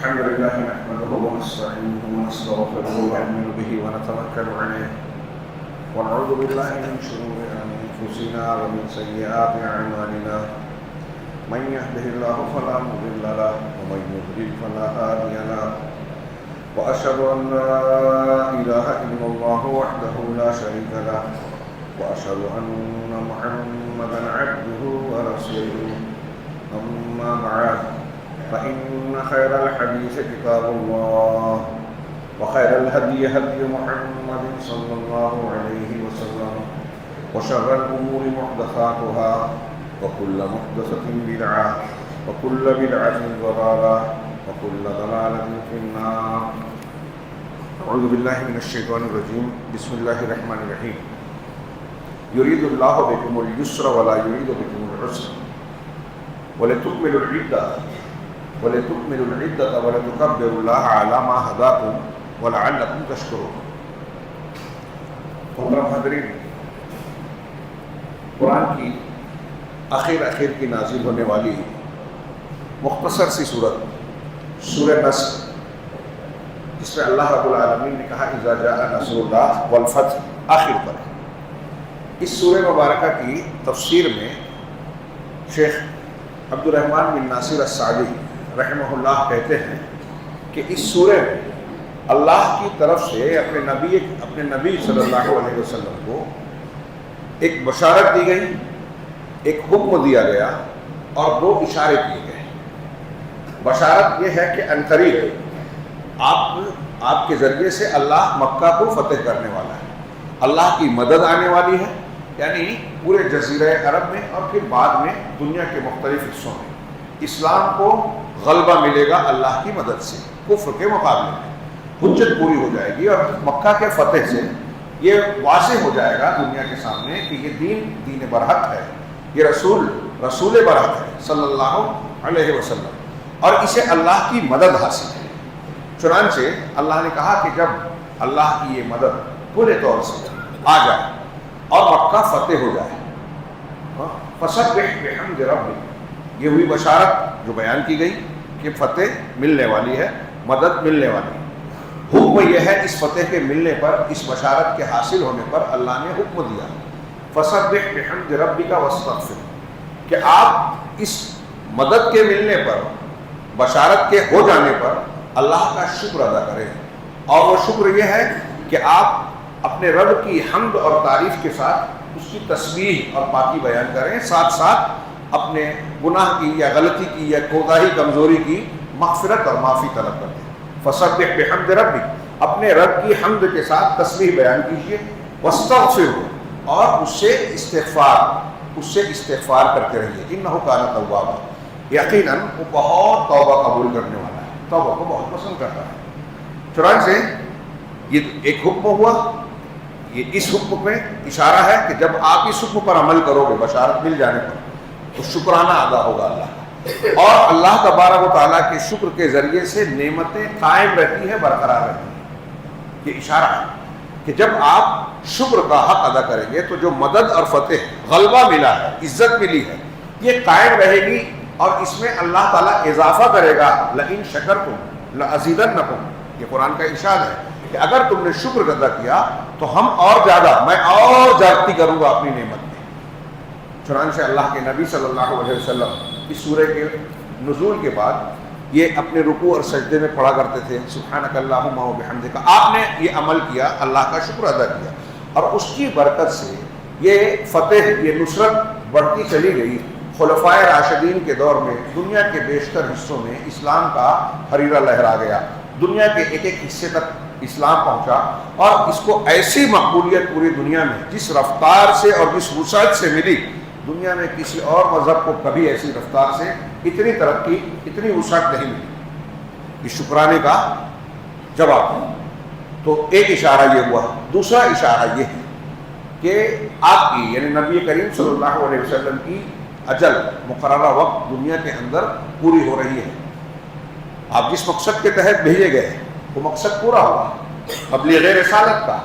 الحمد لله نحمده ونستعينه ونستغفره ونؤمن به ونتوكل عليه ونعوذ بالله من شرور أنفسنا ومن سيئات أعمالنا من يهده الله فلا مضل له ومن يضلل فلا هادي له وأشهد أن لا إله إلا الله وحده لا شريك له وأشهد أن محمدا عبده ورسوله أما بعد فإن خير الحديث كتاب الله وخير الهدي هدي محمد صلى الله عليه وسلم وشر الأمور محدثاتها وكل محدثة بدعة وكل بدعة ضلالة وكل ضلالة في النار. أعوذ بالله من الشيطان الرجيم. بسم الله الرحمن الرحيم. يريد الله بكم اليسر ولا يريد بكم العسر ولتكملوا العدة ولتكبروا الله على ما هداكم ولعلكم تشكرون. محترم حاضرین، قرآن کی آخر کی نازل ہونے والی مختصر سی سورہ نصر، جس میں اللہ رب العالمین نے کہا اذا جاء نصر اللہ والفتح آخر پر. اس سورہ مبارکہ کی تفسیر میں شیخ عبد الرحمن بن ناصر السعدی رحمہ اللہ کہتے ہیں کہ اس سورہ میں اللہ کی طرف سے اپنے نبی صلی اللہ علیہ وسلم کو ایک بشارت دی گئی، ایک حکم دیا گیا اور دو اشارے کیے گئے. بشارت یہ ہے کہ عنقریب آپ کے ذریعے سے اللہ مکہ کو فتح کرنے والا ہے، اللہ کی مدد آنے والی ہے، یعنی پورے جزیرہ عرب میں اور پھر بعد میں دنیا کے مختلف حصوں میں اسلام کو غلبہ ملے گا اللہ کی مدد سے. کفر کے مقابلے میں حجت پوری ہو جائے گی اور مکہ کے فتح سے یہ واضح ہو جائے گا دنیا کے سامنے کہ یہ دین برحق ہے، یہ رسول برحق ہے صلی اللہ علیہ وسلم، اور اسے اللہ کی مدد حاصل ہے. چنانچہ اللہ نے کہا کہ جب اللہ کی یہ مدد پورے طور سے آ جائے اور مکہ فتح ہو جائے، فسبح بحمد ربک، یہ ہوئی بشارت جو بیان کی گئی کہ فتح ملنے والی ہے، مدد ملنے والی ہے. حکم یہ ہے اس فتح کے ملنے پر، اس بشارت کے حاصل ہونے پر اللہ نے حکم دیا فسبح بحمد ربک واستغفر، کہ آپ اس مدد کے ملنے پر، بشارت کے ہو جانے پر اللہ کا شکر ادا کریں. اور وہ شکر یہ ہے کہ آپ اپنے رب کی حمد اور تعریف کے ساتھ اس کی تسبیح اور پاکی بیان کریں، ساتھ ساتھ اپنے گناہ کی یا غلطی کی یا کوتاہی کمزوری کی مغفرت اور معافی طلب کریں. فسبح بحمد ربک، اپنے رب کی حمد کے ساتھ تسبیح بیان کیجیے، واستغفر، اور اس سے استغفار کرتے رہیے. انہ کان توابا، یقیناً وہ بہت توبہ قبول کرنے والا ہے، توبہ کو بہت پسند کرتا ہے. چنانچہ یہ ایک حکم ہوا، یہ اس حکم میں اشارہ ہے کہ جب آپ اس حکم پر عمل کرو گے بشارت مل جانے پر تو شکرانہ ادا ہوگا اللہ کا، اور اللہ تبارک و تعالیٰ کے شکر کے ذریعے سے نعمتیں قائم رہتی ہیں، برقرار رہتی ہیں. یہ اشارہ ہے کہ جب آپ شکر کا حق ادا کریں گے تو جو مدد اور فتح، غلبہ ملا ہے، عزت ملی ہے، یہ قائم رہے گی، اور اس میں اللہ تعالیٰ اضافہ کرے گا. لئن شکرتم لأزیدنکم، یہ قرآن کا ارشاد ہے کہ اگر تم نے شکر ادا کیا تو میں اور زیادتی کروں گا اپنی نعمت میں. چنانچہ اللہ کے نبی صلی اللہ علیہ وسلم اس سورہ کے نزول کے بعد یہ اپنے رکوع اور سجدے میں پڑھا کرتے تھے سبحانک اللہم و بحمدک. آپ نے یہ عمل کیا، اللہ کا شکر ادا کیا، اور اس کی برکت سے یہ فتح، یہ نصرت بڑھتی چلی گئی. خلفائے راشدین کے دور میں دنیا کے بیشتر حصوں میں اسلام کا حریرہ لہرا گیا، دنیا کے ایک حصے تک اسلام پہنچا، اور اس کو ایسی مقبولیت پوری دنیا میں جس رفتار سے اور جس وسعت سے ملی، دنیا میں کسی اور مذہب کو کبھی ایسی رفتار سے اتنی ترقی، اتنی وسعت نہیں ملی. اس شکرانے کا جواب. تو ایک اشارہ یہ ہوا. دوسرا اشارہ یہ ہے کہ آپ کی یعنی نبی کریم صلی اللہ علیہ وسلم کی اجل، مقررہ وقت دنیا کے اندر پوری ہو رہی ہے. آپ جس مقصد کے تحت بھیجے گئے وہ مقصد پورا ہوا، تبلیغ رسالت کا،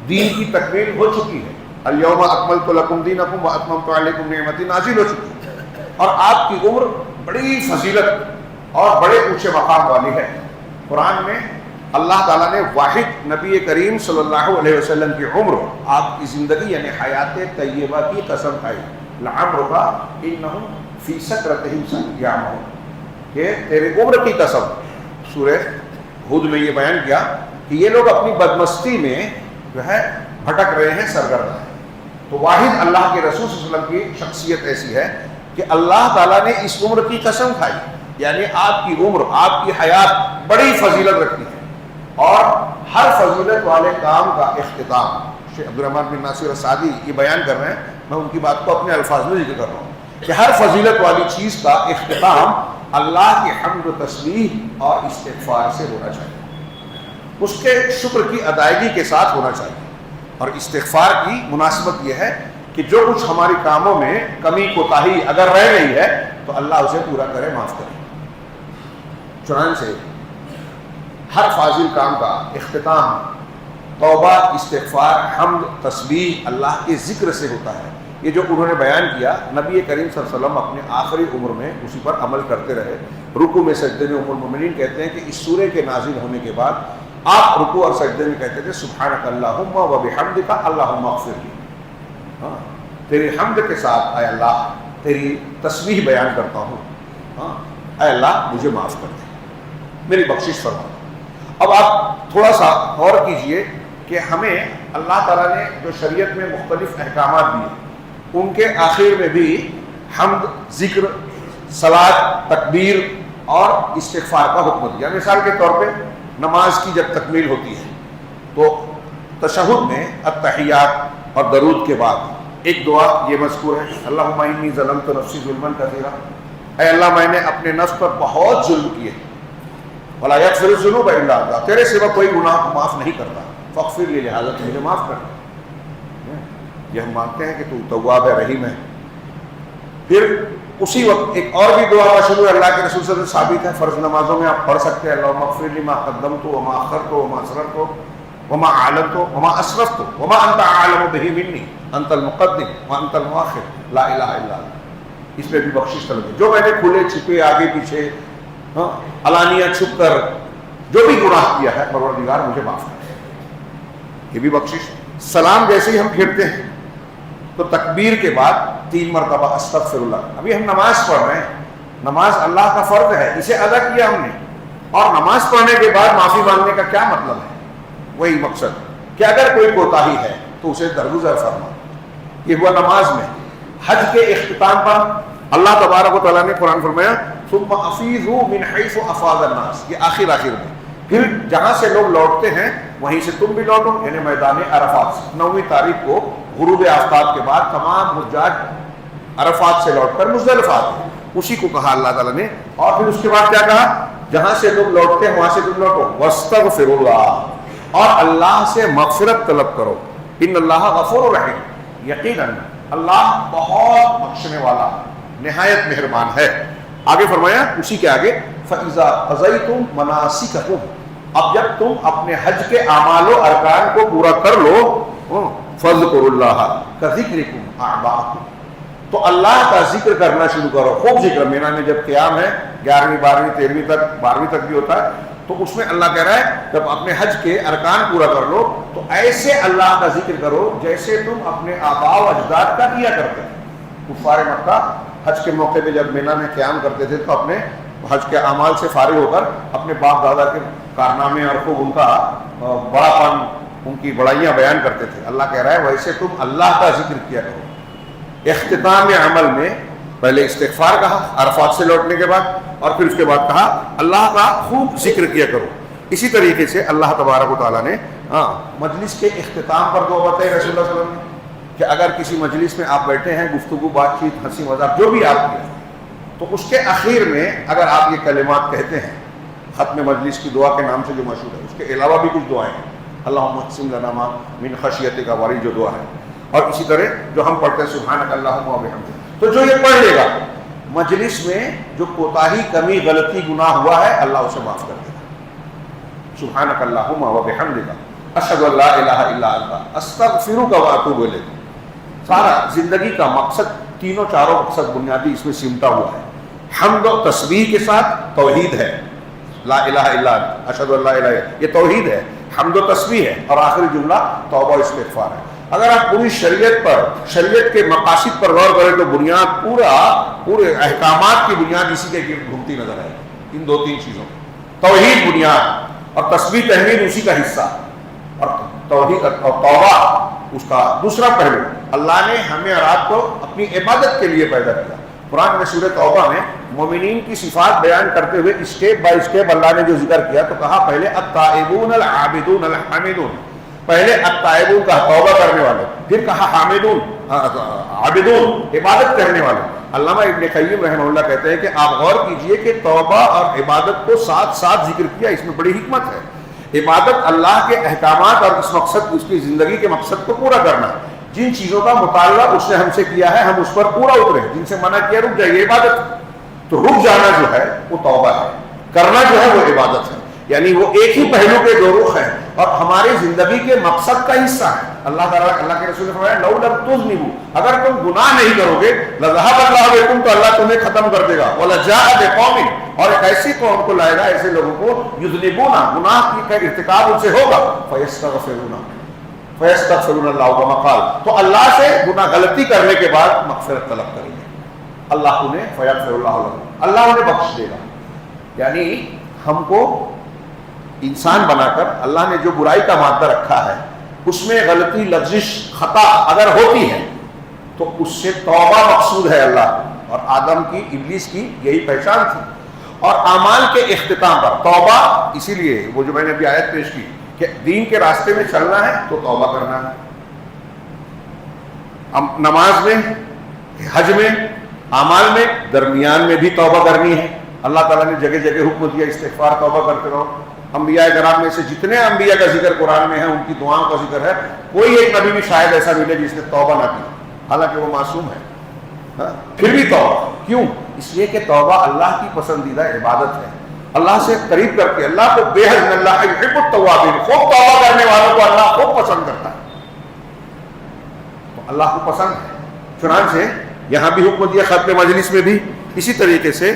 دین کی تکمیل ہو چکی ہے. الیوم اکملت لکم دینکم واتممت علیکم نعمتی نازل ہو چکی ہے، اور آپ کی عمر بڑی فضیلت اور بڑے اونچے مقام والی ہے. قرآن میں اللہ تعالیٰ نے واحد نبی کریم صلی اللہ علیہ وسلم کی عمر، آپ کی زندگی یعنی حیات طیبہ کی قسم کھائی، لعمرک انہم فی سکرتہم یعمہون، کہ تیری عمر کی قسم۔ سورہ ہود میں یہ بیان کیا کہ یہ لوگ اپنی بدمستی میں جو ہے بھٹک رہے ہیں، سرگرم ہیں۔ تو واحد اللہ کے رسول صلی اللہ علیہ وسلم کی شخصیت ایسی ہے کہ اللہ تعالیٰ نے اس عمر کی قسم کھائی، یعنی آپ کی عمر، آپ کی حیات بڑی فضیلت رکھتی ہے، اور ہر فضیلت والے کام کا اختتام، شیخ عبدالرحمن بن ناصر السعدی یہ بیان کر رہے ہیں، میں ان کی بات کو اپنے الفاظ میں ذکر کر رہا ہوں کہ ہر فضیلت والی چیز کا اختتام اللہ کی حمد و تسبیح اور استغفار سے ہونا چاہیے، اس کے شکر کی ادائیگی کے ساتھ ہونا چاہیے۔ اور استغفار کی مناسبت یہ ہے کہ جو کچھ ہماری کاموں میں کمی کوتاہی اگر رہ گئی ہے تو اللہ اسے پورا کرے، معاف کرے۔ چنانچہ ہر فاضل کام کا اختتام توبہ، استغفار، حمد، تسبیح اللہ کے ذکر سے ہوتا ہے۔ یہ جو انہوں نے بیان کیا، نبی کریم صلی اللہ علیہ وسلم اپنے آخری عمر میں اسی پر عمل کرتے رہے۔ رکوع میں سجدے میں ام المؤمنین کہتے ہیں کہ اس سورے کے نازل ہونے کے بعد آپ رکوع اور سجدے میں کہتے تھے سبحانک اللہم و بحمدک اللہم اغفر لی، تیری حمد کے ساتھ اے اللہ تیری تسبیح بیان کرتا ہوں، اے اللہ مجھے معاف کر دے، میری بخشش فرما۔ اب آپ تھوڑا سا غور کیجئے کہ ہمیں اللہ تعالیٰ نے جو شریعت میں مختلف احکامات دیے، ان کے آخر میں بھی حمد، ذکر، صلاۃ، تکبیر اور استغفار کا حکم دیا۔ مثال کے طور پہ نماز کی جب تکمیل ہوتی ہے تو تشہد میں التحیات اور درود کے بعد ایک دعا یہ مذکور ہے، اللہم انی ظلمت نفسی ظلما کثیرا، اے اللہ میں نے اپنے نفس پر بہت ظلم کیے، ولا یغفر الذنوب الا انت، تیرے سوا کوئی گناہ معاف نہیں کرتا، فاغفر لی، لہٰذا مجھے معاف کر دے۔ یہ ہم مانتے ہیں کہ تو تواب ہے، رحیم ہے۔ پھر اسی وقت ایک اور بھی دعا کا شروع اللہ کے رسول صلی اللہ علیہ وسلم ثابت ہے، فرض نمازوں میں آپ پڑھ سکتے ہیں اللہم اغفر لی ما قدمت وما اخرت وما اسررت وما اعلنت وما اسرفت وما انت اعلم به منی انت المقدم وانت المؤخر لا الہ الا انت۔ اس میں بھی بخشش طلب ہے، جو میں نے کھلے چھپے آگے پیچھے علانیہ چھپ کر جو بھی گناہ کیا ہے پروردگار مجھے معاف کر، یہ بھی بخشش۔ سلام جیسے ہی ہم پھیرتے ہیں تو تکبیر کے بعد 3 مرتبہ استغفر اللہ۔ ابھی ہم نماز پڑھ رہے ہیں، نماز اللہ کا فرض ہے، اسے ادا کیا ہم نے، اور نماز پڑھنے کے بعد معافی مانگنے کا کیا مطلب ہے؟ وہی مقصد کہ اگر کوئی کوتاہی ہے تو اسے درگزر فرما۔ یہ ہوا نماز میں۔ حج کے اختتام پر اللہ تبارک و تعالیٰ نے قرآن فرمایا ثم افیضوا من حیث افاض الناس، یہ آخر میں، پھر جہاں سے لوگ لوٹتے ہیں وہیں سے تم بھی لوٹو، یعنی میدان عرفات سے۔ 9ویں تاریخ کو غروب آفتاب کے بعد تمام حجاج عرفات سے لوٹ کر مزدلفہ آتے ہیں، اسی کو کہا اللہ تعالیٰ نے۔ اور پھر اس کے بعد کیا کہا؟ جہاں سے لوگ لوٹتے ہیں وہاں سے تم لوٹو، واستغفر اللہ، اور اللہ سے مغفرت طلب کرو، ان اللہ غفور رحیم، یقیناً اللہ بہت بخشنے والا نہایت مہربان ہے۔ آگے فرمایا اسی کے آگے فَإِذَا قَضَيْتُم مَنَاسِكَكُمْ، اب جب تم اپنے حج کے اعمال و ارکان کو پورا کر لو، فَاذْكُرُوا اللَّهَ كَذِكْرِكُمْ آبَاءَكُمْ، تو اللہ کا ذکر کرنا شروع کرو، خوب ذکر۔ مینا میں جب قیام ہے 11ویں 12ویں 13ویں تک، 12ویں تک بھی ہوتا ہے، تو اس میں اللہ کہہ رہا ہے جب اپنے حج کے ارکان پورا کر لو تو ایسے اللہ کا ذکر کرو جیسے تم اپنے آباء و اجداد کا کیا کرتے ہیں۔ کفار مکہ حج کے موقع پہ جب مینا میں قیام کرتے تھے تو اپنے حج کے اعمال سے فارغ ہو کر اپنے باپ دادا کے کارنامے اور خوب ان کا بڑا پن، ان کی بڑائیاں بیان کرتے تھے۔ اللہ کہہ رہا ہے ویسے تم اللہ کا ذکر کیا کرو۔ اختتام عمل میں پہلے استغفار کہا عرفات سے لوٹنے کے بعد، اور پھر اس کے بعد کہا اللہ کا خوب ذکر کیا کرو۔ اسی طریقے سے اللہ تبارک و تعالیٰ نے مجلس کے اختتام پر دعا بتائی رسول اللہ صلی اللہ علیہ وسلم نے کہ اگر کسی مجلس میں آپ بیٹھے ہیں، گفتگو، بات چیت، ہنسی مذاق جو بھی آپ کی ہے، تو اس کے اخیر میں اگر آپ یہ کلمات کہتے ہیں، ختم مجلس کی دعا کے نام سے جو مشہور ہے، اس کے علاوہ بھی کچھ دعائیں ہیں، اللہم اقسم لنا ما من خشیتک والی جو دعا ہے، اور اسی طرح جو ہم پڑھتے ہیں سبحانک اللہم و بحمدک، تو جو یہ پڑھ لے گا مجلس میں جو کوتاہی، کمی، غلطی، گناہ ہوا ہے اللہ اسے معاف کر دے گا۔ سبحانک اللہم و بحمدک اشہد ان لا الہ الا انت استغفرک و اتوب الیک۔ سارا زندگی کا مقصد، تینوں چاروں مقصد بنیادی اس میں سمٹا ہوا ہے۔ حمد و تسبیح کے ساتھ توحید ہے، لا الہ الا انت اشہد ان لا الہ الا انت، یہ توحید ہے، حمد و تسبیح ہے، اور آخری جملہ توبہ و استغفار ہے۔ اگر آپ پوری شریعت پر، شریعت کے مقاصد پر غور کریں تو بنیاد پورے احکامات کی بنیاد اسی کے گرد گھومتی نظر آئے گی، ان 2-3 چیزوں، توحید بنیاد اور تسبیح تحمید اسی کا حصہ، اور توحید اور توبہ اس کا دوسرا پہلو۔ اللہ نے ہمیں اور آپ کو اپنی عبادت کے لیے پیدا کیا۔ قرآن میں سورہ توبہ میں مومنین کی صفات بیان کرتے ہوئے اسٹیپ بائی اسٹیپ اللہ نے جو ذکر کیا تو کہا پہلے التائبون العابدون الحامدون، پہلے التائبون کہا توبہ کرنے والے، پھر کہا حامدون عابدون عبادت کرنے والے۔ علامہ ابن قیم رحمہ اللہ کہتے ہیں کہ آپ غور کیجئے کہ توبہ اور عبادت کو ساتھ ساتھ ذکر کیا، اس میں بڑی حکمت ہے۔ عبادت اللہ کے احکامات اور اس مقصد، اس کی زندگی کے مقصد کو پورا کرنا ہے۔ جن چیزوں کا مطالبہ اس نے ہم سے کیا ہے ہم اس پر پورا اترے، جن سے منع کیا رک جائیے، عبادت ہے۔ تو رک جانا جو ہے وہ توبہ ہے، کرنا جو ہے وہ عبادت ہے، یعنی وہ ایک ہی پہلو کے دو رخ ہیں اور ہماری زندگی کے مقصد کا حصہ ہے۔ اللہ تعالیٰ، اللہ کے رسول نے فرمایا لو لم تذنبوا، اگر تم گناہ نہیں کرو گے لذهب اللہ بکم، تو اللہ تمہیں ختم کر دے گا، ولجاء بقوم، اور ایک ایسی قوم کو لائے گا، ایسے لوگوں کو یذنبون، گناہ کا ارتکاب ان سے ہوگا، فیستغفرون اللہ کما قال، تو اللہ سے گناہ غلطی کرنے کے بعد مغفرت طلب کریں گے، اللہ انہیں فیغفر اللہ لهم، اللہ انہیں بخش دے گا۔ یعنی ہم کو انسان بنا کر اللہ نے جو برائی کا مادہ رکھا ہے اس میں غلطی، لغزش، خطا اگر ہوتی ہے تو اس سے توبہ مقصود ہے اللہ، اور آدم کی، ابلیس کی یہی پہچان تھی۔ اور اعمال کے اختتام پر توبہ، اسی لیے وہ جو میں نے ابھی آیت پیش کی کہ دین کے راستے میں چلنا ہے تو توبہ کرنا ہے، نماز میں، حج میں، اعمال میں، درمیان میں بھی توبہ کرنی ہے۔ اللہ تعالیٰ نے جگہ جگہ حکم دیا استغفار، توبہ کرتے رہو۔ انبیاء کرام میں سے جتنے انبیاء کا ذکر قرآن میں ہے ان کی دعاؤں کا ذکر ہے، کوئی ایک نبی بھی شاید ایسا ملے جس نے توبہ نہ کی، حالانکہ وہ معصوم ہے، پھر بھی توبہ کیوں؟ اس لیے کہ توبہ اللہ کی پسندیدہ عبادت ہے، اللہ سے قریب کر کے، اللہ کو بے حد، اللہ یحب التوابین، خوب توبہ کرنے والوں کو اللہ خوب پسند کرتا ہے، تو اللہ کو پسند ہے۔ چنانچہ یہاں بھی حکم دیا، ختم مجلس میں بھی اسی طریقے سے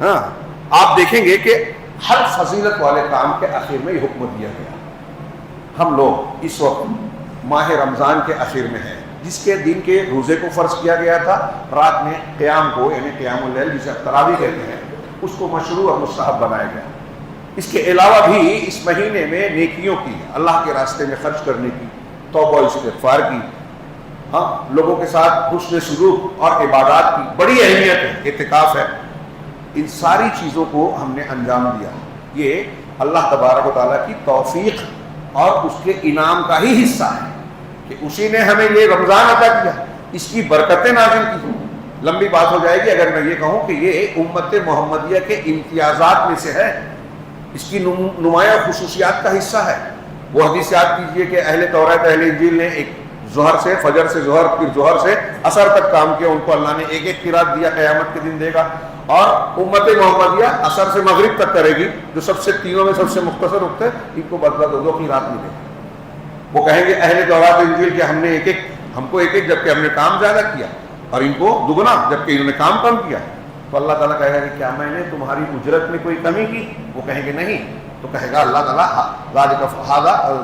آپ دیکھیں گے کہ ہر فضیلت والے کام کے آخر میں یہ حکم دیا گیا۔ ہم لوگ اس وقت ماہ رمضان کے آخر میں ہیں، جس کے دن کے روزے کو فرض کیا گیا تھا، رات میں قیام کو، یعنی قیام اللیل جسے تراویح کہتے ہیں، اس کو مشروع اور مستحب بنایا گیا۔ اس کے علاوہ بھی اس مہینے میں نیکیوں کی، اللہ کے راستے میں خرچ کرنے کی، توبہ و استغفار کی، لوگوں کے ساتھ حسن سلوک اور عبادات کی بڑی اہمیت ہے، اعتکاف ہے۔ ان ساری چیزوں کو ہم نے انجام دیا، یہ اللہ تبارک و تعالیٰ کی توفیق اور اس کے انعام کا ہی حصہ ہے کہ اسی نے ہمیں یہ رمضان عطا کیا، اس کی برکتیں نازل کی۔ لمبی بات ہو جائے گی اگر میں یہ کہوں کہ یہ امت محمدیہ کے امتیازات میں سے ہے، اس کی نمایاں خصوصیات کا حصہ ہے۔ وہ حدیث یاد کیجئے کہ اہل توراۃ، اہل انجیل نے ایک ظہر سے، فجر سے ظہر، پھر ظہر سے عصر تک کام کیا، ان کو اللہ نے ایک ایک قرات دیا، قیامت کے دن دے گا۔ اور امت محمدیہ عصر سے مغرب تک کرے گی، جو سب سے تینوں میں سب سے مختصر وقت ہے، ان کو بدلہ دو قرات ملے گا۔ وہ کہیں گے اہل توراۃ انجیل کہ ہم کو ایک ایک جبکہ ہم نے کام زیادہ کیا، اور ان کو دگنا جبکہ انہوں نے کام کم کیا۔ تو اللہ تعالیٰ کہے گا کہ کیا میں نے تمہاری اجرت میں کوئی کمی کی؟ وہ کہیں گے نہیں، تو کہے گا اللہ تعالیٰ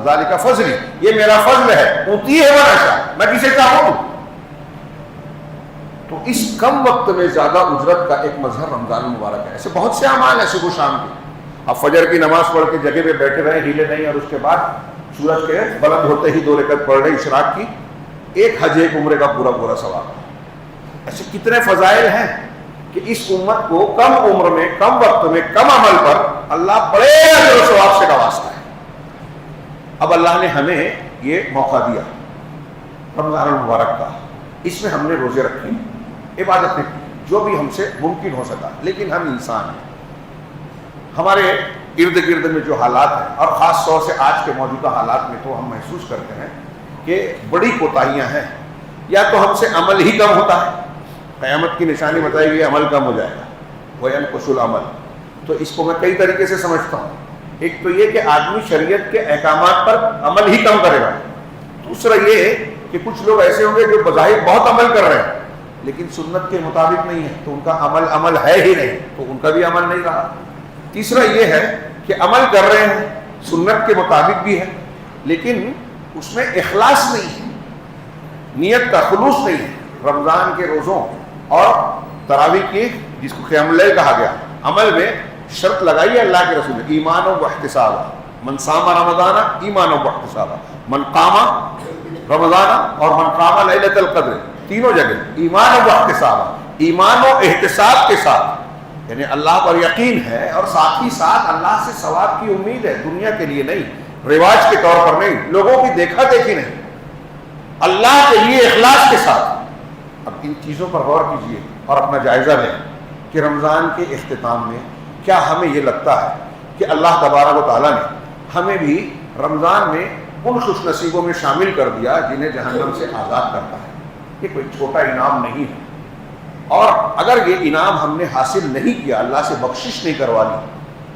ذالک فضلی، یہ میرا فضل ہے، اوتی ہے من اشاء، میں کسے چاہوں۔ تو اس کم وقت میں زیادہ اجرت کا ایک مظہر رمضان مبارک ہے۔ ایسے بہت سے اعمال ہیں صبح و شام کے، اب فجر کی نماز پڑھ کے جگہ پہ بیٹھے رہے، ہیلے نہیں، اور اس کے بعد سورج کے بلند ہوتے ہی 2 رکعت پڑھ رہے اشراق کی، ایک حج ایک عمرے کا پورا پورا ثواب۔ ایسے کتنے فضائل ہیں کہ اس امت کو کم عمر میں، کم وقت میں، کم عمل پر اللہ بڑے اجر و ثواب سے نوازتا ہے۔ اب اللہ نے ہمیں یہ موقع دیا رمضان المبارک کا، اس میں ہم نے روزے رکھے، عبادتیں کی، جو بھی ہم سے ممکن ہو سکا، لیکن ہم انسان ہیں، ہمارے ارد گرد میں جو حالات ہیں، اور خاص طور سے آج کے موجودہ حالات میں تو ہم محسوس کرتے ہیں کہ بڑی کوتاہیاں ہیں۔ یا تو ہم سے عمل ہی کم ہوتا ہے، قیامت کی نشانی بتائی گئی عمل کم ہو جائے گا، وَيَنْقُصُ الْعَمَلُ، تو اس کو میں کئی طریقے سے سمجھتا ہوں۔ ایک تو یہ کہ آدمی شریعت کے احکامات پر عمل ہی کم کرے گا، دوسرا یہ کہ کچھ لوگ ایسے ہوں گے جو بظاہر بہت عمل کر رہے ہیں لیکن سنت کے مطابق نہیں ہے، تو ان کا عمل ہے ہی نہیں، تو ان کا بھی عمل نہیں رہا۔ تیسرا یہ ہے کہ عمل کر رہے ہیں سنت کے مطابق بھی ہے لیکن اس میں اخلاص نہیں ہے, نیت کا خلوص نہیں ہے. رمضان کے روزوں اور تراویح کی جس کو قیام اللیل کہا گیا عمل میں شرط لگائی ہے اللہ کے رسول نے, ایمان و احتسابا, من صام رمضان ایمان و احتسابا, من قام رمضان اور من قام لیلۃ القدر, تینوں جگہ ایمان و احتسابا, ایمان و احتساب کے ساتھ یعنی اللہ پر یقین ہے اور ساتھ ہی ساتھ اللہ سے ثواب کی امید ہے, دنیا کے لیے نہیں, رواج کے طور پر نہیں, لوگوں کی دیکھا دیکھی نہیں, اللہ کے لیے اخلاص کے ساتھ. اب ان چیزوں پر غور کیجئے اور اپنا جائزہ لیں کہ رمضان کے اختتام میں کیا ہمیں یہ لگتا ہے کہ اللہ تبارک و تعالیٰ نے ہمیں بھی رمضان میں ان خوش نصیبوں میں شامل کر دیا جنہیں جہنم سے آزاد کرتا ہے. یہ کوئی چھوٹا انعام نہیں ہے, اور اگر یہ انعام ہم نے حاصل نہیں کیا, اللہ سے بخشش نہیں کروا لی,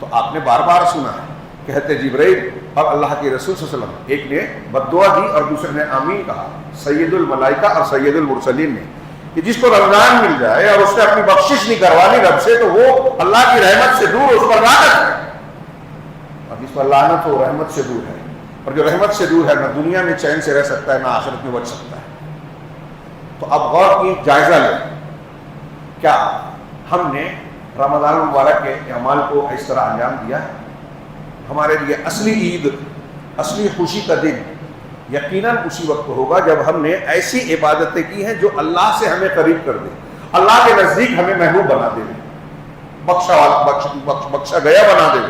تو آپ نے بار بار سنا ہے کہتے جبرائیل اور اللہ کے رسول صلی اللہ علیہ وسلم, ایک نے بد دعا دی اور دوسرے نے آمین کہا, سید الملائکہ اور سید المرسلین نے, کہ جس کو رمضان مل جائے اور اس نے اپنی بخشش نہیں کروانی رب سے تو وہ اللہ کی رحمت سے دور, اس پر لعنت ہے, اور جس پر لعنت ہو رحمت سے دور ہے, اور جو رحمت سے دور ہے نہ دنیا میں چین سے رہ سکتا ہے نہ آخرت میں بچ سکتا ہے. تو اب غور کی جائزہ لیں, کیا ہم نے رمضان المبارک کے اعمال کو اس طرح انجام دیا ہے؟ ہمارے لیے اصلی عید, اصلی خوشی کا دن یقیناً اسی وقت ہوگا جب ہم نے ایسی عبادتیں کی ہیں جو اللہ سے ہمیں قریب کر دے, اللہ کے نزدیک ہمیں محبوب بنا دے, بخشا گیا بنا دے.